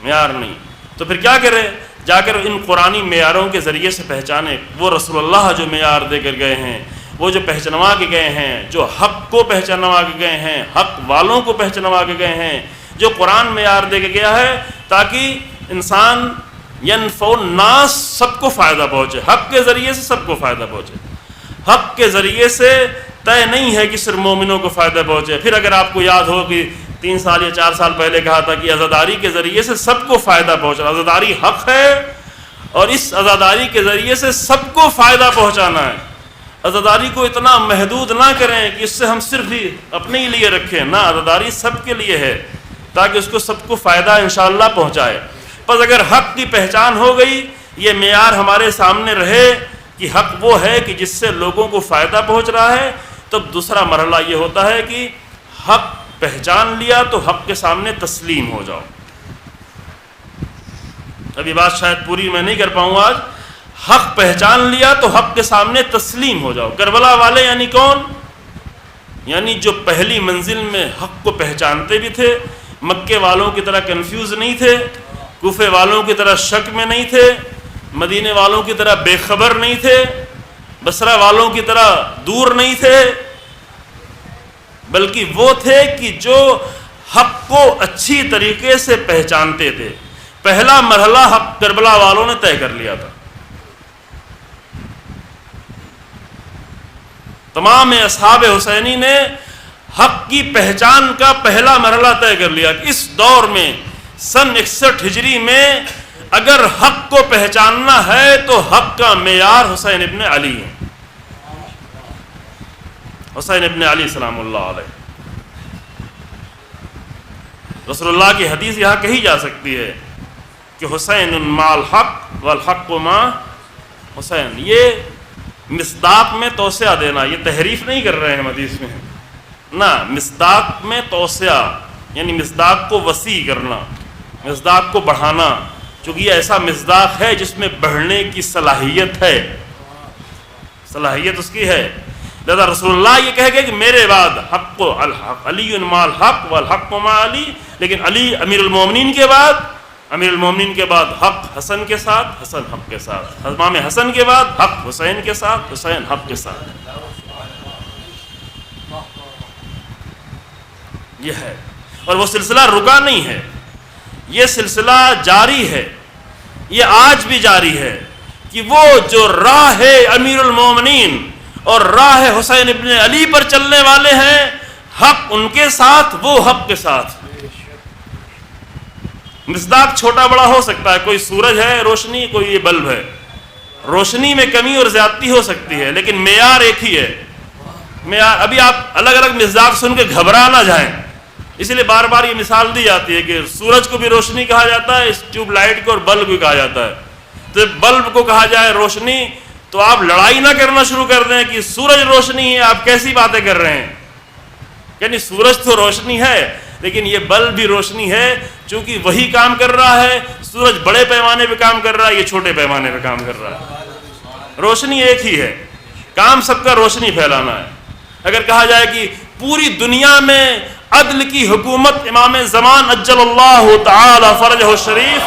[SPEAKER 1] معیار نہیں. تو پھر کیا کرے؟ جا کر ان قرآنی معیاروں کے ذریعے سے پہچانے. وہ رسول اللہ جو معیار دے کر گئے ہیں, وہ جو پہچنوا کے گئے ہیں, جو حق کو پہچنوا کے گئے ہیں, حق والوں کو پہچنوا کے گئے ہیں, جو قرآن معیار دے کے گیا ہے تاکہ انسان ینفع الناس, سب کو فائدہ پہنچے, حق کے ذریعے سے سب کو فائدہ پہنچے. حق کے ذریعے سے طے نہیں ہے کہ صرف مومنوں کو فائدہ پہنچے. پھر اگر آپ کو یاد ہو کہ 3 سال یا 4 سال پہلے کہا تھا کہ عزاداری کے ذریعے سے سب کو فائدہ پہنچنا, عزاداری حق ہے اور اس عزاداری کے ذریعے سے سب کو فائدہ پہنچانا ہے. عزاداری کو اتنا محدود نہ کریں کہ اس سے ہم صرف ہی اپنے ہی لیے رکھیں, نہ, عزاداری سب کے لیے ہے تاکہ اس کو سب کو فائدہ انشاءاللہ پہنچائے. بس اگر حق کی پہچان ہو گئی, یہ معیار ہمارے سامنے رہے کہ حق وہ ہے کہ جس سے لوگوں کو فائدہ پہنچ رہا ہے, تب دوسرا مرحلہ یہ ہوتا ہے کہ حق پہچان لیا تو حق کے سامنے تسلیم ہو جاؤ. ابھی بات شاید پوری میں نہیں کر پاؤں آج. حق پہچان لیا تو حق کے سامنے تسلیم ہو جاؤ. کربلا والے یعنی کون؟ یعنی جو پہلی منزل میں حق کو پہچانتے بھی تھے, مکے والوں کی طرح کنفیوز نہیں تھے, کوفے والوں کی طرح شک میں نہیں تھے, مدینے والوں کی طرح بے خبر نہیں تھے, بصرہ والوں کی طرح دور نہیں تھے, بلکہ وہ تھے کہ جو حق کو اچھی طریقے سے پہچانتے تھے. پہلا مرحلہ حق کربلا والوں نے طے کر لیا تھا. تمام اصحاب حسینی نے حق کی پہچان کا پہلا مرحلہ طے کر لیا کہ اس دور میں سن 61 ہجری میں اگر حق کو پہچاننا ہے تو حق کا معیار حسین ابن علی ہے. حسین ابن علی سلام اللہ علیہ. رسول اللہ کی حدیث یہاں کہی جا سکتی ہے کہ حسین مع الحق والحق مع حسین. یہ مصداق میں توسعہ دینا, یہ تحریف نہیں کر رہے ہیں حدیث میں, نہ, مصداق میں توسعہ یعنی مصداق کو وسیع کرنا, مصداق کو بڑھانا, چونکہ یہ ایسا مصداق ہے جس میں بڑھنے کی صلاحیت ہے, صلاحیت اس کی ہے. لہذا رسول اللہ یہ کہہ گئے کہ میرے بعد حق کو الحق علی مع الحق والحق مع علی, لیکن علی امیر المومنین کے بعد, امیر المومنین کے بعد حق حسن کے ساتھ, حسن حق کے ساتھ, امام حسن کے بعد حق حسین کے ساتھ, حسین حق کے ساتھ. یہ ہے, اور وہ سلسلہ رکا نہیں ہے, یہ سلسلہ جاری ہے, یہ آج بھی جاری ہے کہ وہ جو راہ ہے امیر المومنین اور راہ حسین ابن علی پر چلنے والے ہیں, حق ان کے ساتھ, وہ حق کے ساتھ. مصداق چھوٹا بڑا ہو سکتا ہے, کوئی سورج ہے روشنی, کوئی یہ بلب ہے, روشنی میں کمی اور زیادتی ہو سکتی ہے, لیکن معیار ایک ہی ہے. معیار, ابھی آپ الگ الگ مصداق سن کے گھبرا نہ جائیں, اس لیے بار بار یہ مثال دی جاتی ہے کہ سورج کو بھی روشنی کہا جاتا ہے, اس ٹیوب لائٹ کو اور بلب بھی کہا جاتا ہے. تو بلب کو کہا جائے روشنی تو آپ لڑائی نہ کرنا شروع کر دیں کہ سورج روشنی ہے, آپ کیسی باتیں کر رہے ہیں. یعنی سورج تو روشنی ہے لیکن یہ بلب بھی روشنی ہے, چونکہ وہی کام کر رہا ہے. سورج بڑے پیمانے پہ کام کر رہا ہے, یہ چھوٹے پیمانے پہ کام کر رہا ہے. روشنی ایک ہی ہے, کام سب کا روشنی پھیلانا ہے. اگر کہا جائے کہ پوری دنیا میں عدل کی حکومت امام زمان عجل اللہ تعالی فرجہ الشریف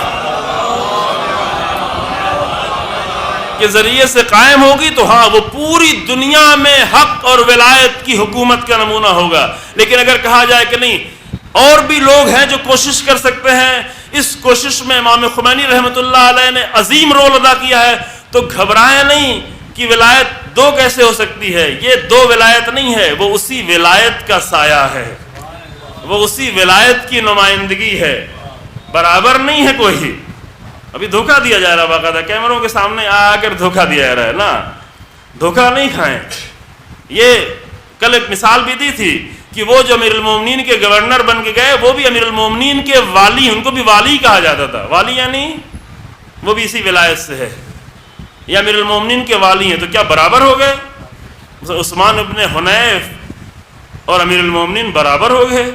[SPEAKER 1] کے ذریعے سے قائم ہوگی تو ہاں وہ پوری دنیا میں حق اور ولایت کی حکومت کا نمونہ ہوگا. لیکن اگر کہا جائے کہ نہیں اور بھی لوگ ہیں جو کوشش کر سکتے ہیں، اس کوشش میں امام خمینی رحمۃ اللہ علیہ نے عظیم رول ادا کیا ہے، تو گھبرائیں نہیں کہ ولایت دو کیسے ہو سکتی ہے. یہ دو ولایت نہیں ہے، وہ اسی ولایت کا سایہ ہے، وہ اسی ولایت کی نمائندگی ہے، برابر نہیں ہے کوئی. ابھی دھوکہ دیا جا رہا ہے، باقاعدہ کیمروں کے سامنے آ کر دھوکہ دیا جا رہا ہے نا. دھوکہ نہیں کھائیں. یہ کل ایک مثال بھی دی تھی کہ وہ جو امیر المومنین کے گورنر بن کے گئے وہ بھی امیر المومنین کے والی، ان کو بھی والی کہا جاتا تھا. والی یعنی وہ بھی اسی ولایت سے ہے، یا امیر المومنین کے والی ہیں، تو کیا برابر ہو گئے؟ عثمان ابن حنیف اور امیر المومنین برابر ہو گئے؟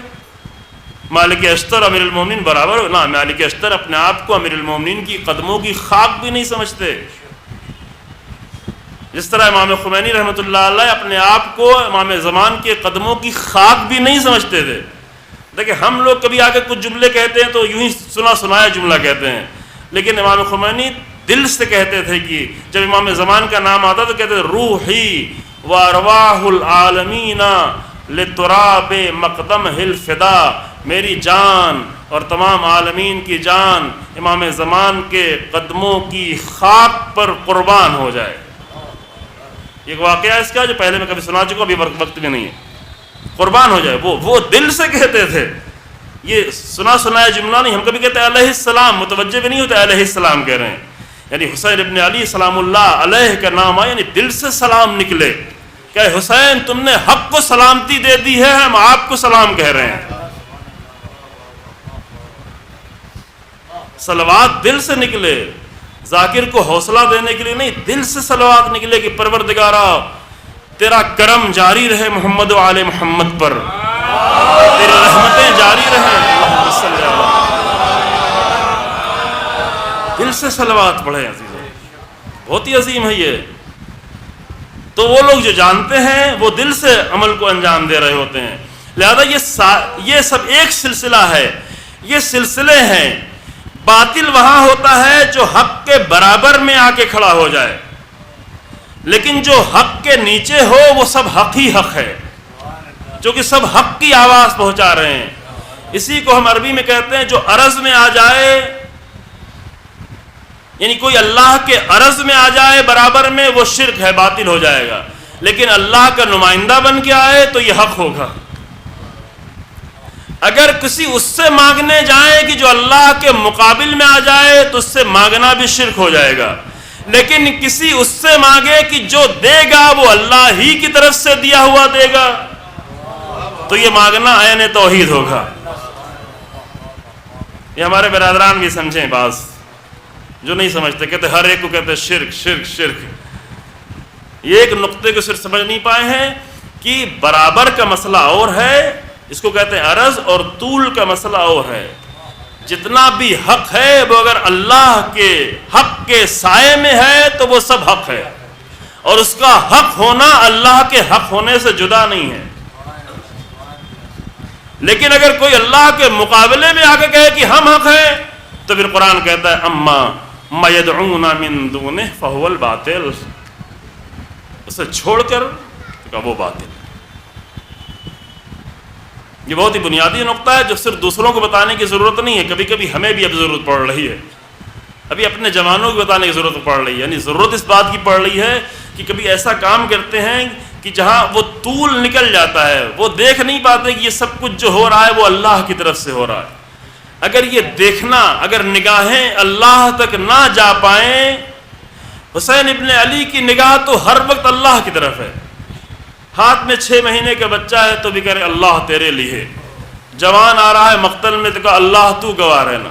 [SPEAKER 1] مالک اشتر امیر المومنین برابر ہو؟ نہ، مالک اشتر اپنے آپ کو امیر المومنین کی قدموں کی خاک بھی نہیں سمجھتے، جس طرح امام خمینی رحمۃ اللہ علیہ اپنے آپ کو امام زمان کے قدموں کی خاک بھی نہیں سمجھتے تھے. دیکھیں ہم لوگ کبھی آ کے کچھ جملے کہتے ہیں تو یوں ہی سنا سنایا جملہ کہتے ہیں، لیکن امام خمینی دل سے کہتے تھے کہ جب امام زمان کا نام آتا تو کہتے تھے روحی و ارواح العالمین لتراب مقدمہ الفدا، میری جان اور تمام عالمین کی جان امام زمان کے قدموں کی خاک پر قربان ہو جائے. ایک واقعہ ہے اس کا جو پہلے میں کبھی سنا چکا، ابھی وقت بھی نہیں ہے. قربان ہو جائے، وہ دل سے کہتے تھے. یہ سنا سنایا جملہ نہیں. ہم کبھی کہتے ہیں علیہ السلام، متوجہ بھی نہیں ہوتے علیہ السلام کہہ رہے ہیں. یعنی حسین ابن علی سلام اللہ علیہ کا نام آیا، یعنی دل سے سلام نکلے کہ حسین تم نے حق کو سلامتی دے دی ہے، ہم آپ کو سلام کہہ رہے ہیں. صلوات دل سے نکلے، ذاکر کو حوصلہ دینے کے لیے نہیں، دل سے صلوات نکلے کہ پروردگارا تیرا کرم جاری رہے محمد و آل محمد پر، تیری رحمتیں جاری رہیں. دل سے صلوات پڑھے عزیزوں، بہت ہی عظیم ہے یہ. تو وہ لوگ جو جانتے ہیں وہ دل سے عمل کو انجام دے رہے ہوتے ہیں. لہذا یہ سب ایک سلسلہ ہے، یہ سلسلے ہیں. باطل وہاں ہوتا ہے جو حق کے برابر میں آ کے کھڑا ہو جائے، لیکن جو حق کے نیچے ہو وہ سب حق ہی حق ہے، جو کہ سب حق کی آواز پہنچا رہے ہیں. اسی کو ہم عربی میں کہتے ہیں جو عرض میں آ جائے، یعنی کوئی اللہ کے عرض میں آ جائے برابر میں، وہ شرک ہے، باطل ہو جائے گا. لیکن اللہ کا نمائندہ بن کے آئے تو یہ حق ہوگا. اگر کسی اس سے مانگنے جائیں کہ جو اللہ کے مقابل میں آ جائے تو اس سے مانگنا بھی شرک ہو جائے گا. لیکن کسی اس سے مانگے کہ جو دے گا وہ اللہ ہی کی طرف سے دیا ہوا دے گا تو یہ مانگنا عین توحید ہوگا. یہ ہمارے برادران بھی سمجھیں، بعض جو نہیں سمجھتے کہتے ہر ایک کو کہتے شرک شرک شرک. یہ ایک نقطے کو صرف سمجھ نہیں پائے ہیں کہ برابر کا مسئلہ اور ہے، اس کو کہتے ہیں عرض، اور طول کا مسئلہ اور ہے. جتنا بھی حق ہے وہ اگر اللہ کے حق کے سائے میں ہے تو وہ سب حق ہے، اور اس کا حق ہونا اللہ کے حق ہونے سے جدا نہیں ہے. لیکن اگر کوئی اللہ کے مقابلے میں آ کے کہے کہ ہم حق ہیں تو پھر قرآن کہتا ہے اما ما يدعون من دونه فهو الباطل، اسے چھوڑ کر وہ باطل. یہ بہت ہی بنیادی نقطہ ہے جو صرف دوسروں کو بتانے کی ضرورت نہیں ہے، کبھی کبھی ہمیں بھی اب ضرورت پڑ رہی ہے، ابھی اپنے جوانوں کو بتانے کی ضرورت پڑ رہی ہے. یعنی ضرورت اس بات کی پڑ رہی ہے کہ کبھی ایسا کام کرتے ہیں کہ جہاں وہ طول نکل جاتا ہے، وہ دیکھ نہیں پاتے کہ یہ سب کچھ جو ہو رہا ہے وہ اللہ کی طرف سے ہو رہا ہے. اگر یہ دیکھنا، اگر نگاہیں اللہ تک نہ جا پائیں، حسین ابن علی کی نگاہ تو ہر وقت اللہ کی طرف ہے. ہاتھ میں 6 مہینے کا بچہ ہے تو بھی کہہ رہے اللہ تیرے لیے، جوان آ رہا ہے مقتل میں تو کہا اللہ تو گواہ رہنا.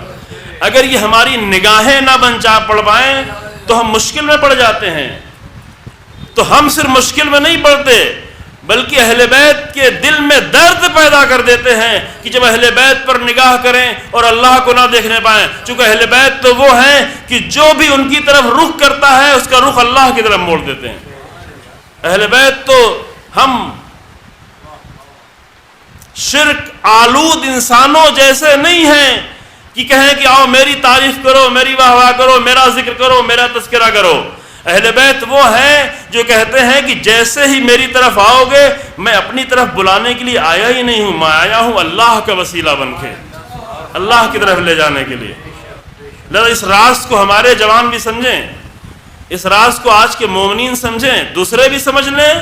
[SPEAKER 1] اگر یہ ہماری نگاہیں نہ بن جا پڑ پائیں تو ہم مشکل میں پڑ جاتے ہیں. تو ہم صرف مشکل میں نہیں پڑتے بلکہ اہل بیت کے دل میں درد پیدا کر دیتے ہیں کہ جب اہل بیت پر نگاہ کریں اور اللہ کو نہ دیکھنے پائیں. چونکہ اہل بیت تو وہ ہیں کہ جو بھی ان کی طرف رخ کرتا ہے اس کا رخ اللہ کی طرف موڑ دیتے ہیں. اہل بیت تو ہم شرک آلود انسانوں جیسے نہیں ہیں کہ کہیں کہ آؤ میری تعریف کرو، میری واہ واہ کرو، میرا ذکر کرو، میرا تذکرہ کرو. اہل بیت وہ ہیں جو کہتے ہیں کہ جیسے ہی میری طرف آؤ گے میں اپنی طرف بلانے کے لیے آیا ہی نہیں ہوں، میں آیا ہوں اللہ کا وسیلہ بن کے، اللہ کی طرف لے جانے کے لیے۔ لہذا اس راز کو ہمارے جوان بھی سمجھیں، اس راز کو آج کے مومنین سمجھیں، دوسرے بھی سمجھ لیں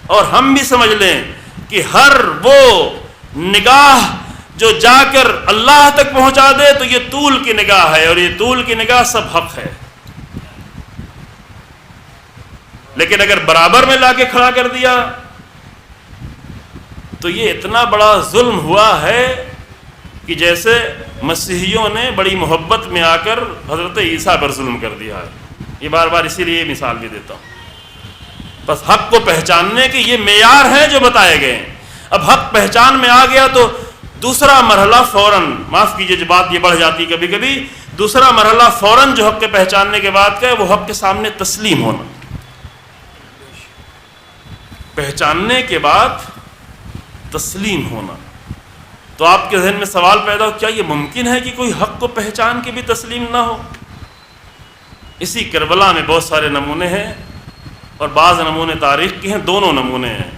[SPEAKER 1] اور ہم بھی سمجھ لیں کہ ہر وہ نگاہ جو جا کر اللہ تک پہنچا دے تو یہ طول کی نگاہ ہے، اور یہ طول کی نگاہ سب حق ہے۔ لیکن اگر برابر میں لا کے کھڑا کر دیا تو یہ اتنا بڑا ظلم ہوا ہے کہ جیسے مسیحیوں نے بڑی محبت میں آ کر حضرت عیسیٰ پر ظلم کر دیا ہے۔ یہ بار بار اسی لیے مثال بھی دیتا ہوں۔ بس حق کو پہچاننے کے یہ معیار ہیں جو بتائے گئے ہیں۔ اب حق پہچان میں آ گیا تو دوسرا مرحلہ فوراً، معاف کیجئے جو بات یہ بڑھ جاتی کبھی کبھی، دوسرا مرحلہ فوراً جو حق کے پہچاننے کے بعد کا ہے وہ حق کے سامنے تسلیم ہونا۔ پہچاننے کے بعد تسلیم ہونا۔ تو آپ کے ذہن میں سوال پیدا ہو، کیا یہ ممکن ہے کہ کوئی حق کو پہچان کے بھی تسلیم نہ ہو؟ اسی کربلا میں بہت سارے نمونے ہیں اور بعض نمونے تاریخ کے ہیں، دونوں نمونے ہیں۔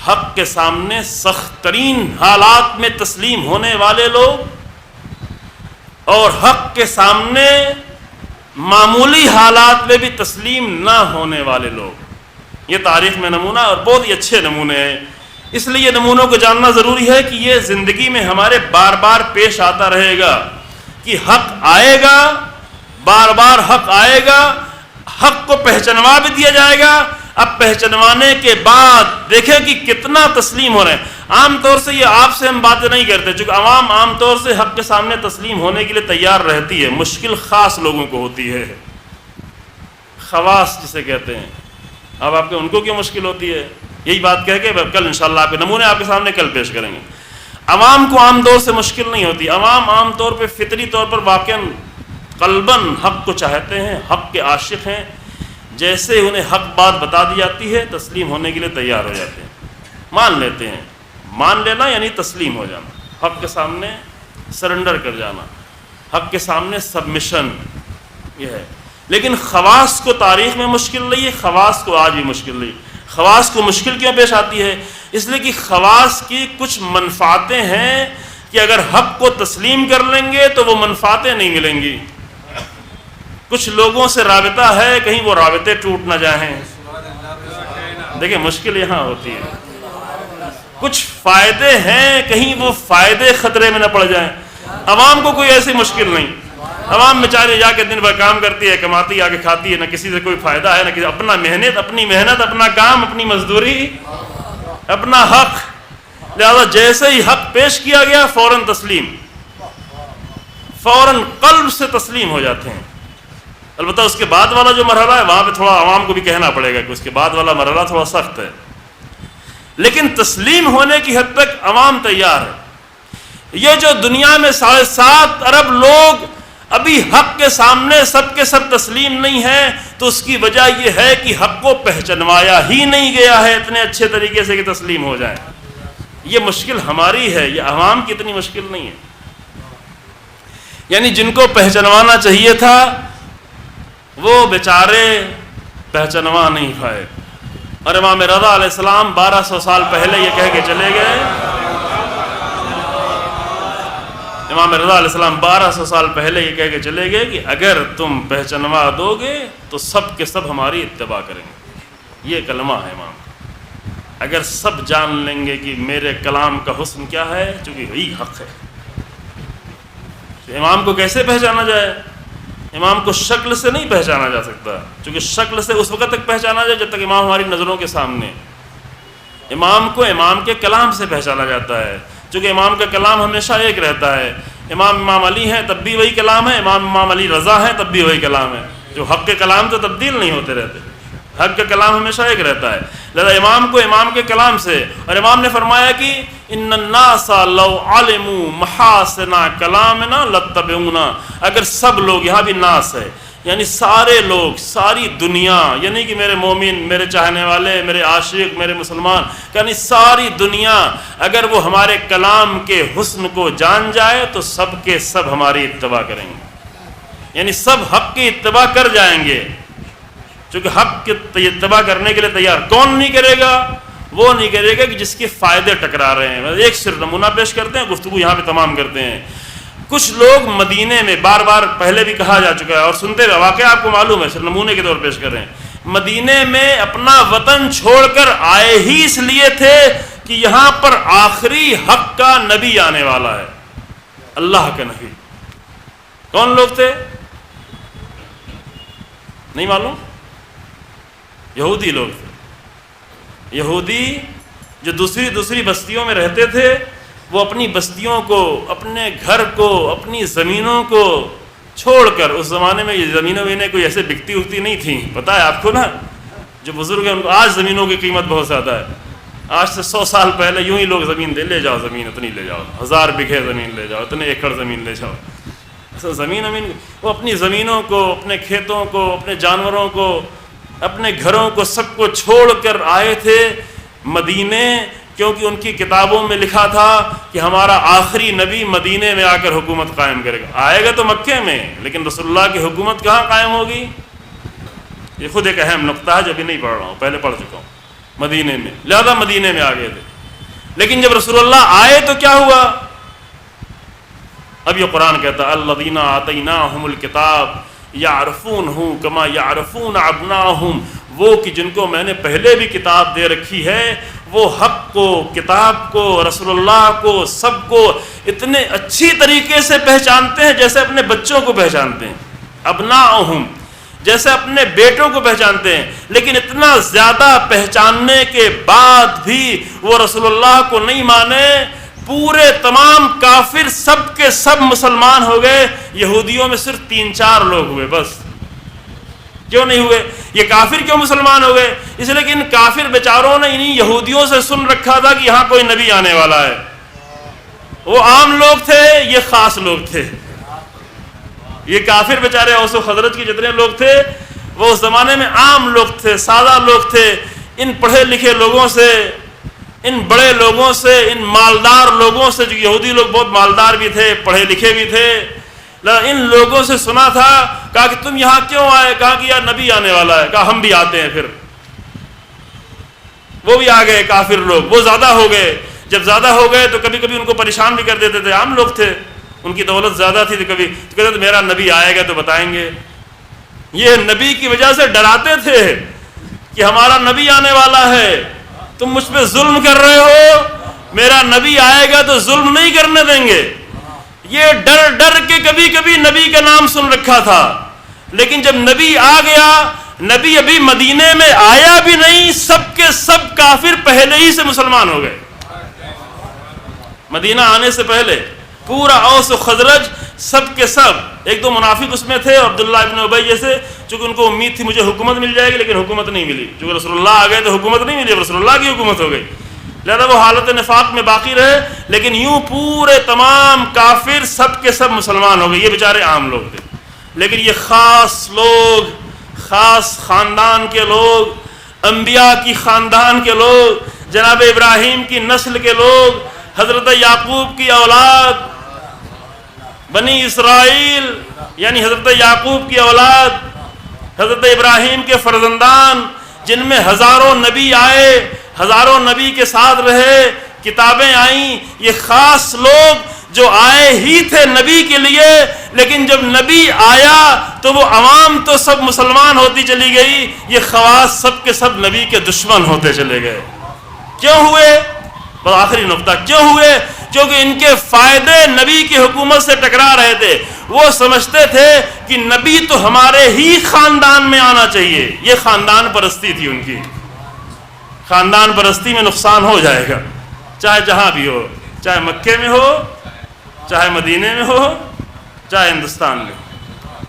[SPEAKER 1] حق کے سامنے سخت ترین حالات میں تسلیم ہونے والے لوگ اور حق کے سامنے معمولی حالات میں بھی تسلیم نہ ہونے والے لوگ، یہ تاریخ میں نمونہ اور بہت ہی اچھے نمونے ہیں۔ اس لیے یہ نمونوں کو جاننا ضروری ہے کہ یہ زندگی میں ہمارے بار بار پیش آتا رہے گا کہ حق آئے گا، بار بار حق آئے گا، حق کو پہچانوا بھی دیا جائے گا۔ اب پہچانوانے کے بعد دیکھیں کہ کتنا تسلیم ہو رہے ہیں۔ عام طور سے یہ آپ سے ہم باتیں نہیں کرتے، چونکہ عوام عام طور سے حق کے سامنے تسلیم ہونے کے لیے تیار رہتی ہے، مشکل خاص لوگوں کو ہوتی ہے، خواص جسے کہتے ہیں۔ اب آپ کے ان کو کیوں مشکل ہوتی ہے؟ یہی بات کہہ کے کل انشاءاللہ آپ کے نمونے آپ کے سامنے کل پیش کریں گے۔ عوام کو عام طور سے مشکل نہیں ہوتی، عوام عام طور پہ فطری طور پر واقعاً قلباً حق کو چاہتے ہیں، حق کے عاشق ہیں۔ جیسے انہیں حق بات بتا دی جاتی ہے تسلیم ہونے کے لیے تیار ہو جاتے ہیں، مان لیتے ہیں۔ مان لینا یعنی تسلیم ہو جانا، حق کے سامنے سرنڈر کر جانا، حق کے سامنے سبمیشن، یہ ہے۔ لیکن خواص کو تاریخ میں مشکل نہیں ہے، خواص کو آج بھی مشکل نہیں۔ خواص کو مشکل کیوں پیش آتی ہے؟ اس لیے کہ خواص کی کچھ منفعتیں ہیں کہ اگر حق کو تسلیم کر لیں گے تو وہ منفعتیں نہیں ملیں گی۔ کچھ لوگوں سے رابطہ ہے، کہیں وہ رابطے ٹوٹ نہ جائیں۔ دیکھیں مشکل یہاں ہوتی ہے۔ کچھ فائدے ہیں، کہیں وہ فائدے خطرے میں نہ پڑ جائیں۔ عوام کو کوئی ایسی مشکل نہیں، عوام بیچاری جا کے دن بھر کام کرتی ہے، کماتی آ کے کھاتی ہے، نہ کسی سے کوئی فائدہ ہے، نہ کسی اپنا اپنی محنت، اپنا کام، اپنی مزدوری، اپنا حق۔ لہذا جیسے ہی حق پیش کیا گیا فوراً تسلیم، فوراً قلب سے تسلیم ہو جاتے ہیں۔ البتہ اس کے بعد والا جو مرحلہ ہے وہاں پہ تھوڑا عوام کو بھی کہنا پڑے گا کہ اس کے بعد والا مرحلہ تھوڑا سخت ہے، لیکن تسلیم ہونے کی حد تک عوام تیار ہے۔ یہ جو دنیا میں 7.5 ارب لوگ ابھی حق کے سامنے سب کے سب تسلیم نہیں ہیں تو اس کی وجہ یہ ہے کہ حق کو پہچانوایا ہی نہیں گیا ہے اتنے اچھے طریقے سے کہ تسلیم ہو جائیں۔ یہ مشکل ہماری ہے، یہ عوام کی اتنی مشکل نہیں ہے۔ یعنی جن کو پہچانوانا چاہیے تھا وہ بیچارے پہچانوا نہیں پائے۔ اور امام رضا علیہ السلام 1200 سال پہلے یہ کہہ کے چلے گئے، امام رضا علیہ السلام 1200 سال پہلے یہ کہہ کے چلے گئے کہ اگر تم پہچانوا دو گے تو سب کے سب ہماری اتباع کریں گے۔ یہ کلمہ ہے امام۔ اگر سب جان لیں گے کہ میرے کلام کا حسن کیا ہے، چونکہ یہی حق ہے۔ تو امام کو کیسے پہچانا جائے؟ امام کو شکل سے نہیں پہچانا جا سکتا، چونکہ شکل سے اس وقت تک پہچانا جائے جب تک امام ہماری نظروں کے سامنے۔ امام کو امام کے کلام سے پہچانا جاتا ہے، چونکہ امام کا کلام ہمیشہ ایک رہتا ہے۔ امام علی ہیں تب بھی وہی کلام ہے، امام علی رضا ہیں تب بھی وہی کلام ہے۔ جو حق کے کلام تو تبدیل نہیں ہوتے رہتے، حق کا کلام ہمیشہ ایک رہتا ہے۔ لہذا امام کو امام کے کلام سے، اور امام نے فرمایا کہ ان الناس لو علموا محاسن کلامنا لاتبعونا، اگر سب لوگ، یہاں بھی ناس ہے یعنی سارے لوگ، ساری دنیا، یعنی کہ میرے مومن، میرے چاہنے والے، میرے عاشق، میرے مسلمان، یعنی ساری دنیا اگر وہ ہمارے کلام کے حسن کو جان جائے تو سب کے سب ہماری اتباع کریں گے، یعنی سب حق کی اتباع کر جائیں گے۔ چونکہ حق کے اتباع کرنے کے لیے تیار کون نہیں کرے گا؟ وہ نہیں کرے گا کہ جس کے فائدے ٹکرا رہے ہیں۔ ایک صرف نمونہ پیش کرتے ہیں، گفتگو یہاں پہ تمام کرتے ہیں۔ کچھ لوگ مدینے میں بار بار پہلے بھی کہا جا چکا ہے اور سنتے ہوئے واقعہ آپ کو معلوم ہے، صرف نمونے کے طور پیش کر رہے ہیں، مدینے میں اپنا وطن چھوڑ کر آئے ہی اس لیے تھے کہ یہاں پر آخری حق کا نبی آنے والا ہے، اللہ کا نبی۔ کون لوگ تھے؟ نہیں معلوم؟ یہودی لوگ تھے۔ یہودی جو دوسری بستیوں میں رہتے تھے، وہ اپنی بستیوں کو، اپنے گھر کو، اپنی زمینوں کو چھوڑ کر، اس زمانے میں یہ زمینوں میں کوئی ایسے بکتی اگتی نہیں تھیں، پتہ ہے آپ کو نا، جو بزرگ ہیں ان کو آج زمینوں کی قیمت بہت زیادہ ہے۔ آج سے 100 سال پہلے یوں ہی لوگ زمین لے جاؤ، زمین اتنی لے جاؤ، 1000 بیگھے زمین لے جاؤ، اتنے ایکڑ زمین لے جاؤ۔ زمین وہ اپنی زمینوں کو، اپنے کھیتوں کو، اپنے جانوروں کو، اپنے گھروں کو، سب کو چھوڑ کر آئے تھے مدینے، کیونکہ ان کی کتابوں میں لکھا تھا کہ ہمارا آخری نبی مدینے میں آ کر حکومت قائم کرے گا۔ آئے گا تو مکے میں، لیکن رسول اللہ کی حکومت کہاں قائم ہوگی؟ یہ خود ایک اہم نقطہ ہے جو ابھی نہیں پڑھ رہا ہوں، پہلے پڑھ چکا ہوں۔ مدینے میں، لہذا مدینے میں آ گئے تھے، لیکن جب رسول اللہ آئے تو کیا ہوا؟ اب یہ قرآن کہتا ہے الذین آتیناہم الکتاب یعرفونہ کما یعرفون ابناءہم، وہ کہ جن کو میں نے پہلے بھی کتاب دے رکھی ہے، وہ حق کو، کتاب کو، رسول اللہ کو، سب کو اتنے اچھی طریقے سے پہچانتے ہیں جیسے اپنے بچوں کو پہچانتے ہیں، ابناءہم، جیسے اپنے بیٹوں کو پہچانتے ہیں۔ لیکن اتنا زیادہ پہچاننے کے بعد بھی وہ رسول اللہ کو نہیں مانے، پورے تمام کافر سب کے سب مسلمان ہو گئے، یہودیوں میں صرف 3-4 لوگ ہوئے بس۔ کیوں نہیں ہوئے؟ یہ کافر کیوں مسلمان ہو گئے؟ اس لیے کہ ان کافر بیچاروں نے انہی یہودیوں سے سن رکھا تھا کہ یہاں کوئی نبی آنے والا ہے۔ وہ عام لوگ تھے، یہ خاص لوگ تھے۔ یہ کافر بیچارے اوس و خزرج کے جتنے لوگ تھے، وہ اس زمانے میں عام لوگ تھے، سادہ لوگ تھے۔ ان پڑھے لکھے لوگوں سے، ان بڑے لوگوں سے، ان مالدار لوگوں سے، جو یہودی لوگ بہت مالدار بھی تھے، پڑھے لکھے بھی تھے، ان لوگوں سے سنا تھا، کہا کہ تم یہاں کیوں آئے؟ کہا کہ یار نبی آنے والا ہے۔ کہا ہم بھی آتے ہیں۔ پھر وہ بھی آ گئے، کافر لوگ، وہ زیادہ ہو گئے۔ جب زیادہ ہو گئے تو کبھی کبھی ان کو پریشان بھی کر دیتے تھے، عام لوگ تھے، ان کی دولت زیادہ تھی، تو کبھی تو کہتے تھے میرا نبی آئے گا تو بتائیں گے۔ یہ نبی کی وجہ سے ڈراتے تھے کہ ہمارا نبی آنے والا ہے، تم مجھ پہ ظلم کر رہے ہو، میرا نبی آئے گا تو ظلم نہیں کرنے دیں گے۔ یہ ڈر ڈر کے کبھی کبھی نبی کا نام سن رکھا تھا، لیکن جب نبی آ گیا، نبی ابھی مدینے میں آیا بھی نہیں، سب کے سب کافر پہلے ہی سے مسلمان ہو گئے۔ مدینہ آنے سے پہلے پورا اوس و خزرج سب کے سب، ایک دو منافق اس میں تھے، عبداللہ ابن ابی جیسے، چونکہ ان کو امید تھی مجھے حکومت مل جائے گی، لیکن حکومت نہیں ملی۔ چونکہ رسول اللہ آ گئے تو حکومت نہیں ملی، رسول اللہ کی حکومت ہو گئی، لہذا وہ حالت نفاق میں باقی رہے۔ لیکن یوں پورے تمام کافر سب کے سب مسلمان ہو گئے۔ یہ بیچارے عام لوگ تھے، لیکن یہ خاص لوگ، خاص خاندان کے لوگ، انبیاء کی خاندان کے لوگ، جناب ابراہیم کی نسل کے لوگ، حضرت یعقوب کی اولاد، بنی اسرائیل یعنی حضرت یعقوب کی اولاد، حضرت ابراہیم کے فرزندان، جن میں ہزاروں نبی آئے، ہزاروں نبی کے ساتھ رہے، کتابیں آئیں، یہ خاص لوگ جو آئے ہی تھے نبی کے لیے، لیکن جب نبی آیا تو وہ عوام تو سب مسلمان ہوتی چلی گئی، یہ خواص سب کے سب نبی کے دشمن ہوتے چلے گئے۔ کیوں ہوئے؟ بس آخری نقطہ، کیوں ہوئے؟ کیونکہ ان کے فائدے نبی کی حکومت سے ٹکرا رہے تھے۔ وہ سمجھتے تھے کہ نبی تو ہمارے ہی خاندان میں آنا چاہیے۔ یہ خاندان پرستی تھی ان کی۔ خاندان پرستی میں نقصان ہو جائے گا، چاہے جہاں بھی ہو، چاہے مکے میں ہو، چاہے مدینے میں ہو، چاہے ہندوستان میں ہو۔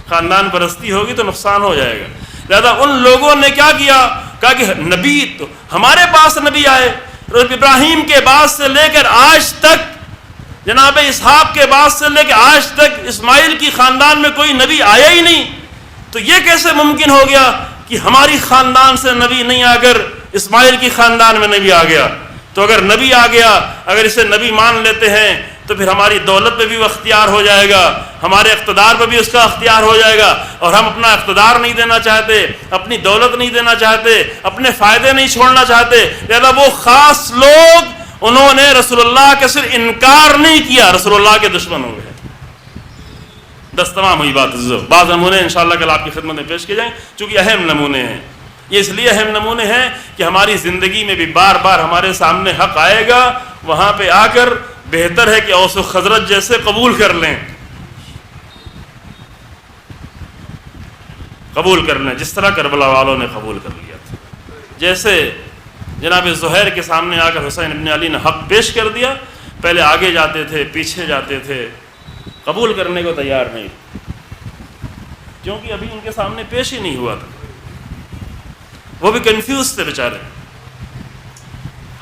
[SPEAKER 1] خاندان پرستی ہوگی تو نقصان ہو جائے گا۔ لہذا ان لوگوں نے کیا کیا؟ کہا کہ نبی تو ہمارے پاس نبی آئے، ابراہیم کے بعد سے لے کر آج تک، جناب اسحاق کے بعد سے لے کے آج تک اسماعیل کی خاندان میں کوئی نبی آیا ہی نہیں، تو یہ کیسے ممکن ہو گیا کہ ہماری خاندان سے نبی نہیں آ کر اسماعیل کی خاندان میں نبی آ گیا؟ تو اگر نبی آ گیا، اگر اسے نبی مان لیتے ہیں تو پھر ہماری دولت پہ بھی وہ اختیار ہو جائے گا، ہمارے اقتدار پہ بھی اس کا اختیار ہو جائے گا، اور ہم اپنا اقتدار نہیں دینا چاہتے، اپنی دولت نہیں دینا چاہتے، اپنے فائدے نہیں چھوڑنا چاہتے، لہذا وہ خاص لوگ انہوں نے رسول اللہ کے صرف انکار نہیں کیا، رسول اللہ کے دشمن ہو گئے۔ تمام ہوئی بات۔ بعض نمونے انشاءاللہ کل آپ کی خدمت میں پیش کیے جائیں، چونکہ اہم نمونے ہیں۔ یہ اس لیے اہم نمونے ہیں کہ ہماری زندگی میں بھی بار بار ہمارے سامنے حق آئے گا، وہاں پہ آ کر بہتر ہے کہ اوس و خزرج جیسے قبول کر لیں، قبول کر لیں، جس طرح کربلا والوں نے قبول کر لیا تھا۔ جیسے جناب زہیر کے سامنے آ کر حسین ابن علی نے حق پیش کر دیا، پہلے آگے جاتے تھے، پیچھے جاتے تھے، قبول کرنے کو تیار نہیں، کیونکہ ابھی ان کے سامنے پیش ہی نہیں ہوا تھا، وہ بھی کنفیوز تھے بیچارے۔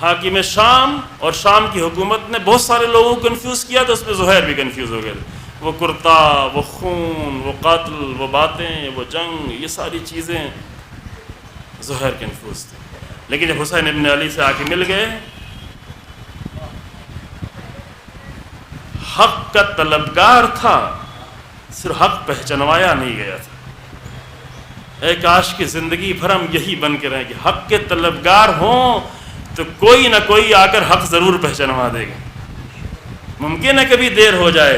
[SPEAKER 1] حاکم شام اور شام کی حکومت نے بہت سارے لوگوں کو کنفیوز کیا، تو اس میں زہیر بھی کنفیوز ہو گئے تھے۔ وہ کرتا، وہ خون، وہ قاتل، وہ باتیں، وہ جنگ، یہ ساری چیزیں، زہیر کنفیوز تھے۔ لیکن جب حسین ابن علی سے آ کے مل گئے، حق کا طلبگار تھا، صرف حق پہچنوایا نہیں گیا تھا۔ اے کاش کی زندگی بھر ہم یہی بن کے رہیں کہ حق کے طلبگار ہوں تو کوئی نہ کوئی آ کر حق ضرور پہچنوا دے گا۔ ممکن ہے کبھی دیر ہو جائے،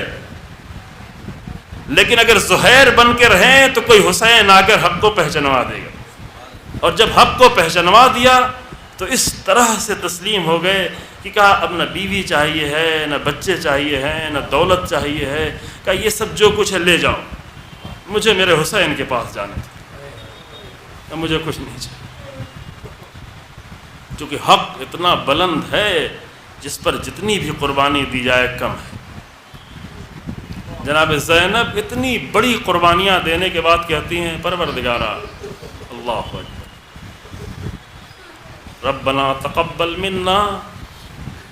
[SPEAKER 1] لیکن اگر زہیر بن کے رہیں تو کوئی حسین آ کر حق کو پہچنوا دے گا۔ اور جب حق کو پہچنوا دیا تو اس طرح سے تسلیم ہو گئے کہ کہا اب نہ بیوی چاہیے ہے، نہ بچے چاہیے ہیں، نہ دولت چاہیے ہے، کہا یہ سب جو کچھ ہے لے جاؤ، مجھے میرے حسین کے پاس جانا تھا، اب مجھے کچھ نہیں چاہیے۔ چونکہ حق اتنا بلند ہے جس پر جتنی بھی قربانی دی جائے کم ہے۔ جناب زینب اتنی بڑی قربانیاں دینے کے بعد کہتی ہیں پروردگارا، اللہ اکبر، ربنا تقبل منا،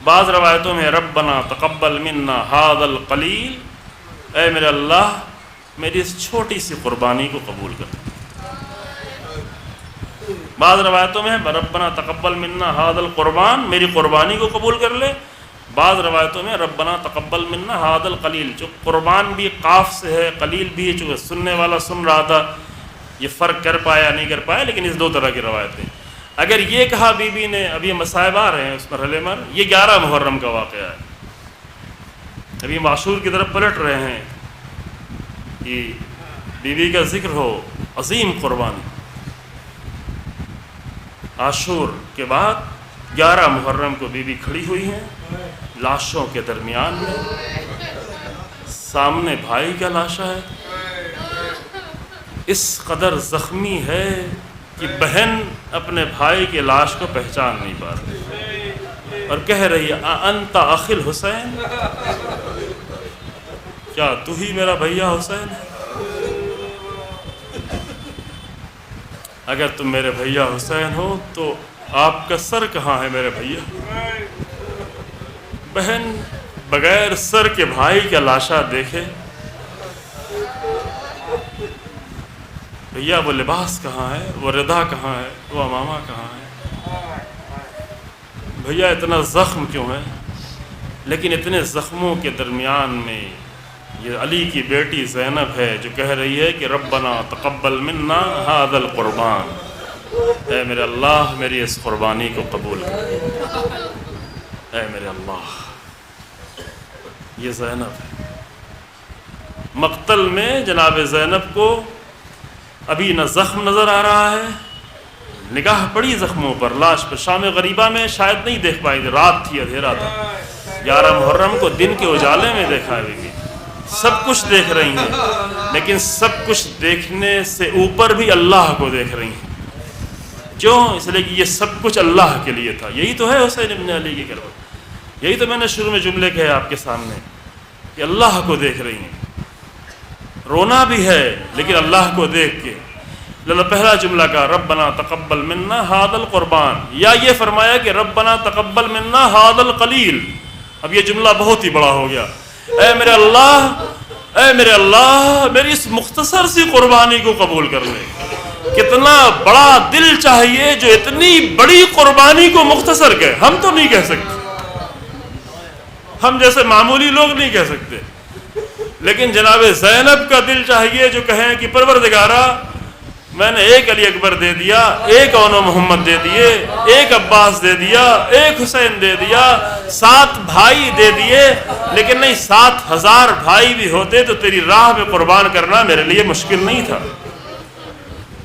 [SPEAKER 1] بعض روایتوں میں ربنا تقبل منا ھذا القلیل، اے میرے اللہ میری اس چھوٹی سی قربانی کو قبول کر۔ بعض روایتوں میں ربنا تقبل منا ھذا القربان، میری قربانی کو قبول کر لے۔ بعض روایتوں میں ربنا تقبل منا ھذا القلیل، جو قربان بھی قاف سے ہے، قلیل بھی ہے، چونکہ سننے والا سن رہا تھا، یہ فرق کر پایا نہیں کر پایا، لیکن اس دو طرح کی روایتیں۔ اگر یہ کہا بی بی نے، ابھی مصائب آ رہے ہیں اس مرحلے میں، یہ 11 محرم کا واقعہ ہے، ابھی معشور کی طرف پلٹ رہے ہیں کہ بی بی کا ذکر ہو، عظیم قربانی۔ عاشور کے بعد 11 محرم کو بی بی کھڑی ہوئی ہیں لاشوں کے درمیان میں، سامنے بھائی کا لاشا ہے، اس قدر زخمی ہے کہ بہن اپنے بھائی کے لاش کو پہچان نہیں پا رہی، اور کہہ رہی ہے انت اخی الحسین، کیا تو ہی میرا بھیا حسین ہے؟ اگر تم میرے بھیا حسین ہو تو آپ کا سر کہاں ہے میرے بھیا؟ بہن بغیر سر کے بھائی کا لاشا دیکھے، بھیا وہ لباس کہاں ہے، وہ ردا کہاں ہے، وہ امامہ کہاں ہے؟ بھیا اتنا زخم کیوں ہے؟ لیکن اتنے زخموں کے درمیان میں یہ علی کی بیٹی زینب ہے جو کہہ رہی ہے کہ ربنا تقبل منا ھذا القربان، اے میرے اللہ میری اس قربانی کو قبول کر، اے میرے اللہ۔ یہ زینب ہے۔ مقتل میں جناب زینب کو ابھی نہ زخم نظر آ رہا ہے، نگاہ پڑی زخموں پر، لاش پر، شام غریبہ میں شاید نہیں دیکھ پائی تھی، رات تھی، اندھیرا تھا، 11 محرم کو دن کے اجالے میں دیکھا ہے، سب کچھ دیکھ رہی ہیں، لیکن سب کچھ دیکھنے سے اوپر بھی اللہ کو دیکھ رہی ہیں۔ کیوں؟ اس لیے کہ یہ سب کچھ اللہ کے لیے تھا۔ یہی تو ہے حسین ابن علی کی کربلا، یہی تو میں نے شروع میں جملے کہے آپ کے سامنے کہ اللہ کو دیکھ رہی ہیں، رونا بھی ہے لیکن اللہ کو دیکھ کے۔ اللہ پہلا جملہ کا ربنا تقبل منا ھذا القربان، یا یہ فرمایا کہ ربنا تقبل منا ھذا القلیل۔ اب یہ جملہ بہت ہی بڑا ہو گیا، اے میرے اللہ، اے میرے اللہ میری اس مختصر سی قربانی کو قبول کر لے۔ کتنا بڑا دل چاہیے جو اتنی بڑی قربانی کو مختصر کہے۔ ہم تو نہیں کہہ سکتے، ہم جیسے معمولی لوگ نہیں کہہ سکتے، لیکن جناب زینب کا دل چاہیے جو کہیں کہ پروردگارا میں نے ایک علی اکبر دے دیا، ایک اون محمد دے دیے، ایک عباس دے دیا، ایک حسین دے دیا، 7 بھائی دے دیے، لیکن نہیں 7,000 بھائی بھی ہوتے تو تیری راہ میں قربان کرنا میرے لیے مشکل نہیں تھا۔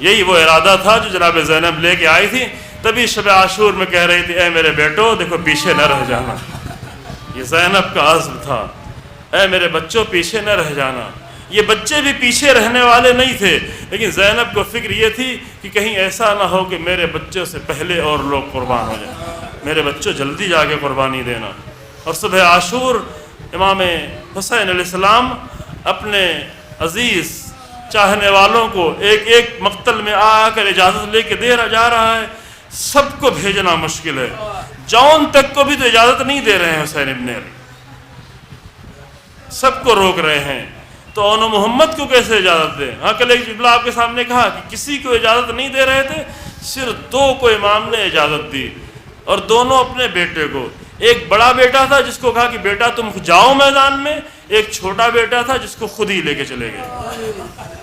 [SPEAKER 1] یہی وہ ارادہ تھا جو جناب زینب لے کے آئی تھی۔ تبھی شب عاشور میں کہہ رہی تھی اے میرے بیٹو دیکھو پیچھے نہ رہ جانا، یہ زینب کا عزم تھا، اے میرے بچوں پیچھے نہ رہ جانا۔ یہ بچے بھی پیچھے رہنے والے نہیں تھے، لیکن زینب کو فکر یہ تھی کہ کہیں ایسا نہ ہو کہ میرے بچوں سے پہلے اور لوگ قربان ہو جائیں، میرے بچوں جلدی جا کے قربانی دینا۔ اور صبح عاشور امام حسین علیہ السلام اپنے عزیز چاہنے والوں کو ایک ایک مقتل میں آ کر اجازت لے کے دے جا رہا ہے۔ سب کو بھیجنا مشکل ہے، جون تک کو بھی تو اجازت نہیں دے رہے ہیں حسین ابن علی، سب کو روک رہے ہیں، تو اون محمد کو کیسے اجازت دیں؟ ہاں کل ایک جملہ آپ کے سامنے کہا کہ کسی کو اجازت نہیں دے رہے تھے، صرف 2 کو امام نے اجازت دی، اور دونوں اپنے بیٹے کو۔ ایک بڑا بیٹا تھا جس کو کہا کہ بیٹا تم جاؤ میدان میں، ایک چھوٹا بیٹا تھا جس کو خود ہی لے کے چلے گئے،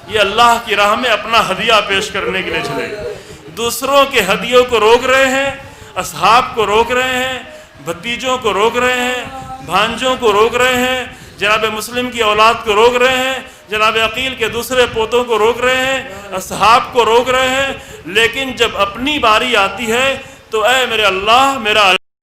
[SPEAKER 1] یہ اللہ کی راہ میں اپنا ہدیہ پیش کرنے کے لیے چلے گئے۔ دوسروں کے ہدیوں کو روک رہے ہیں، اصحاب کو روک رہے ہیں، بھتیجوں کو روک رہے ہیں، بھانجوں کو روک رہے ہیں، جناب مسلم کی اولاد کو روک رہے ہیں، جناب عقیل کے دوسرے پوتوں کو روک رہے ہیں، اصحاب کو روک رہے ہیں، لیکن جب اپنی باری آتی ہے تو اے میرے اللہ میرا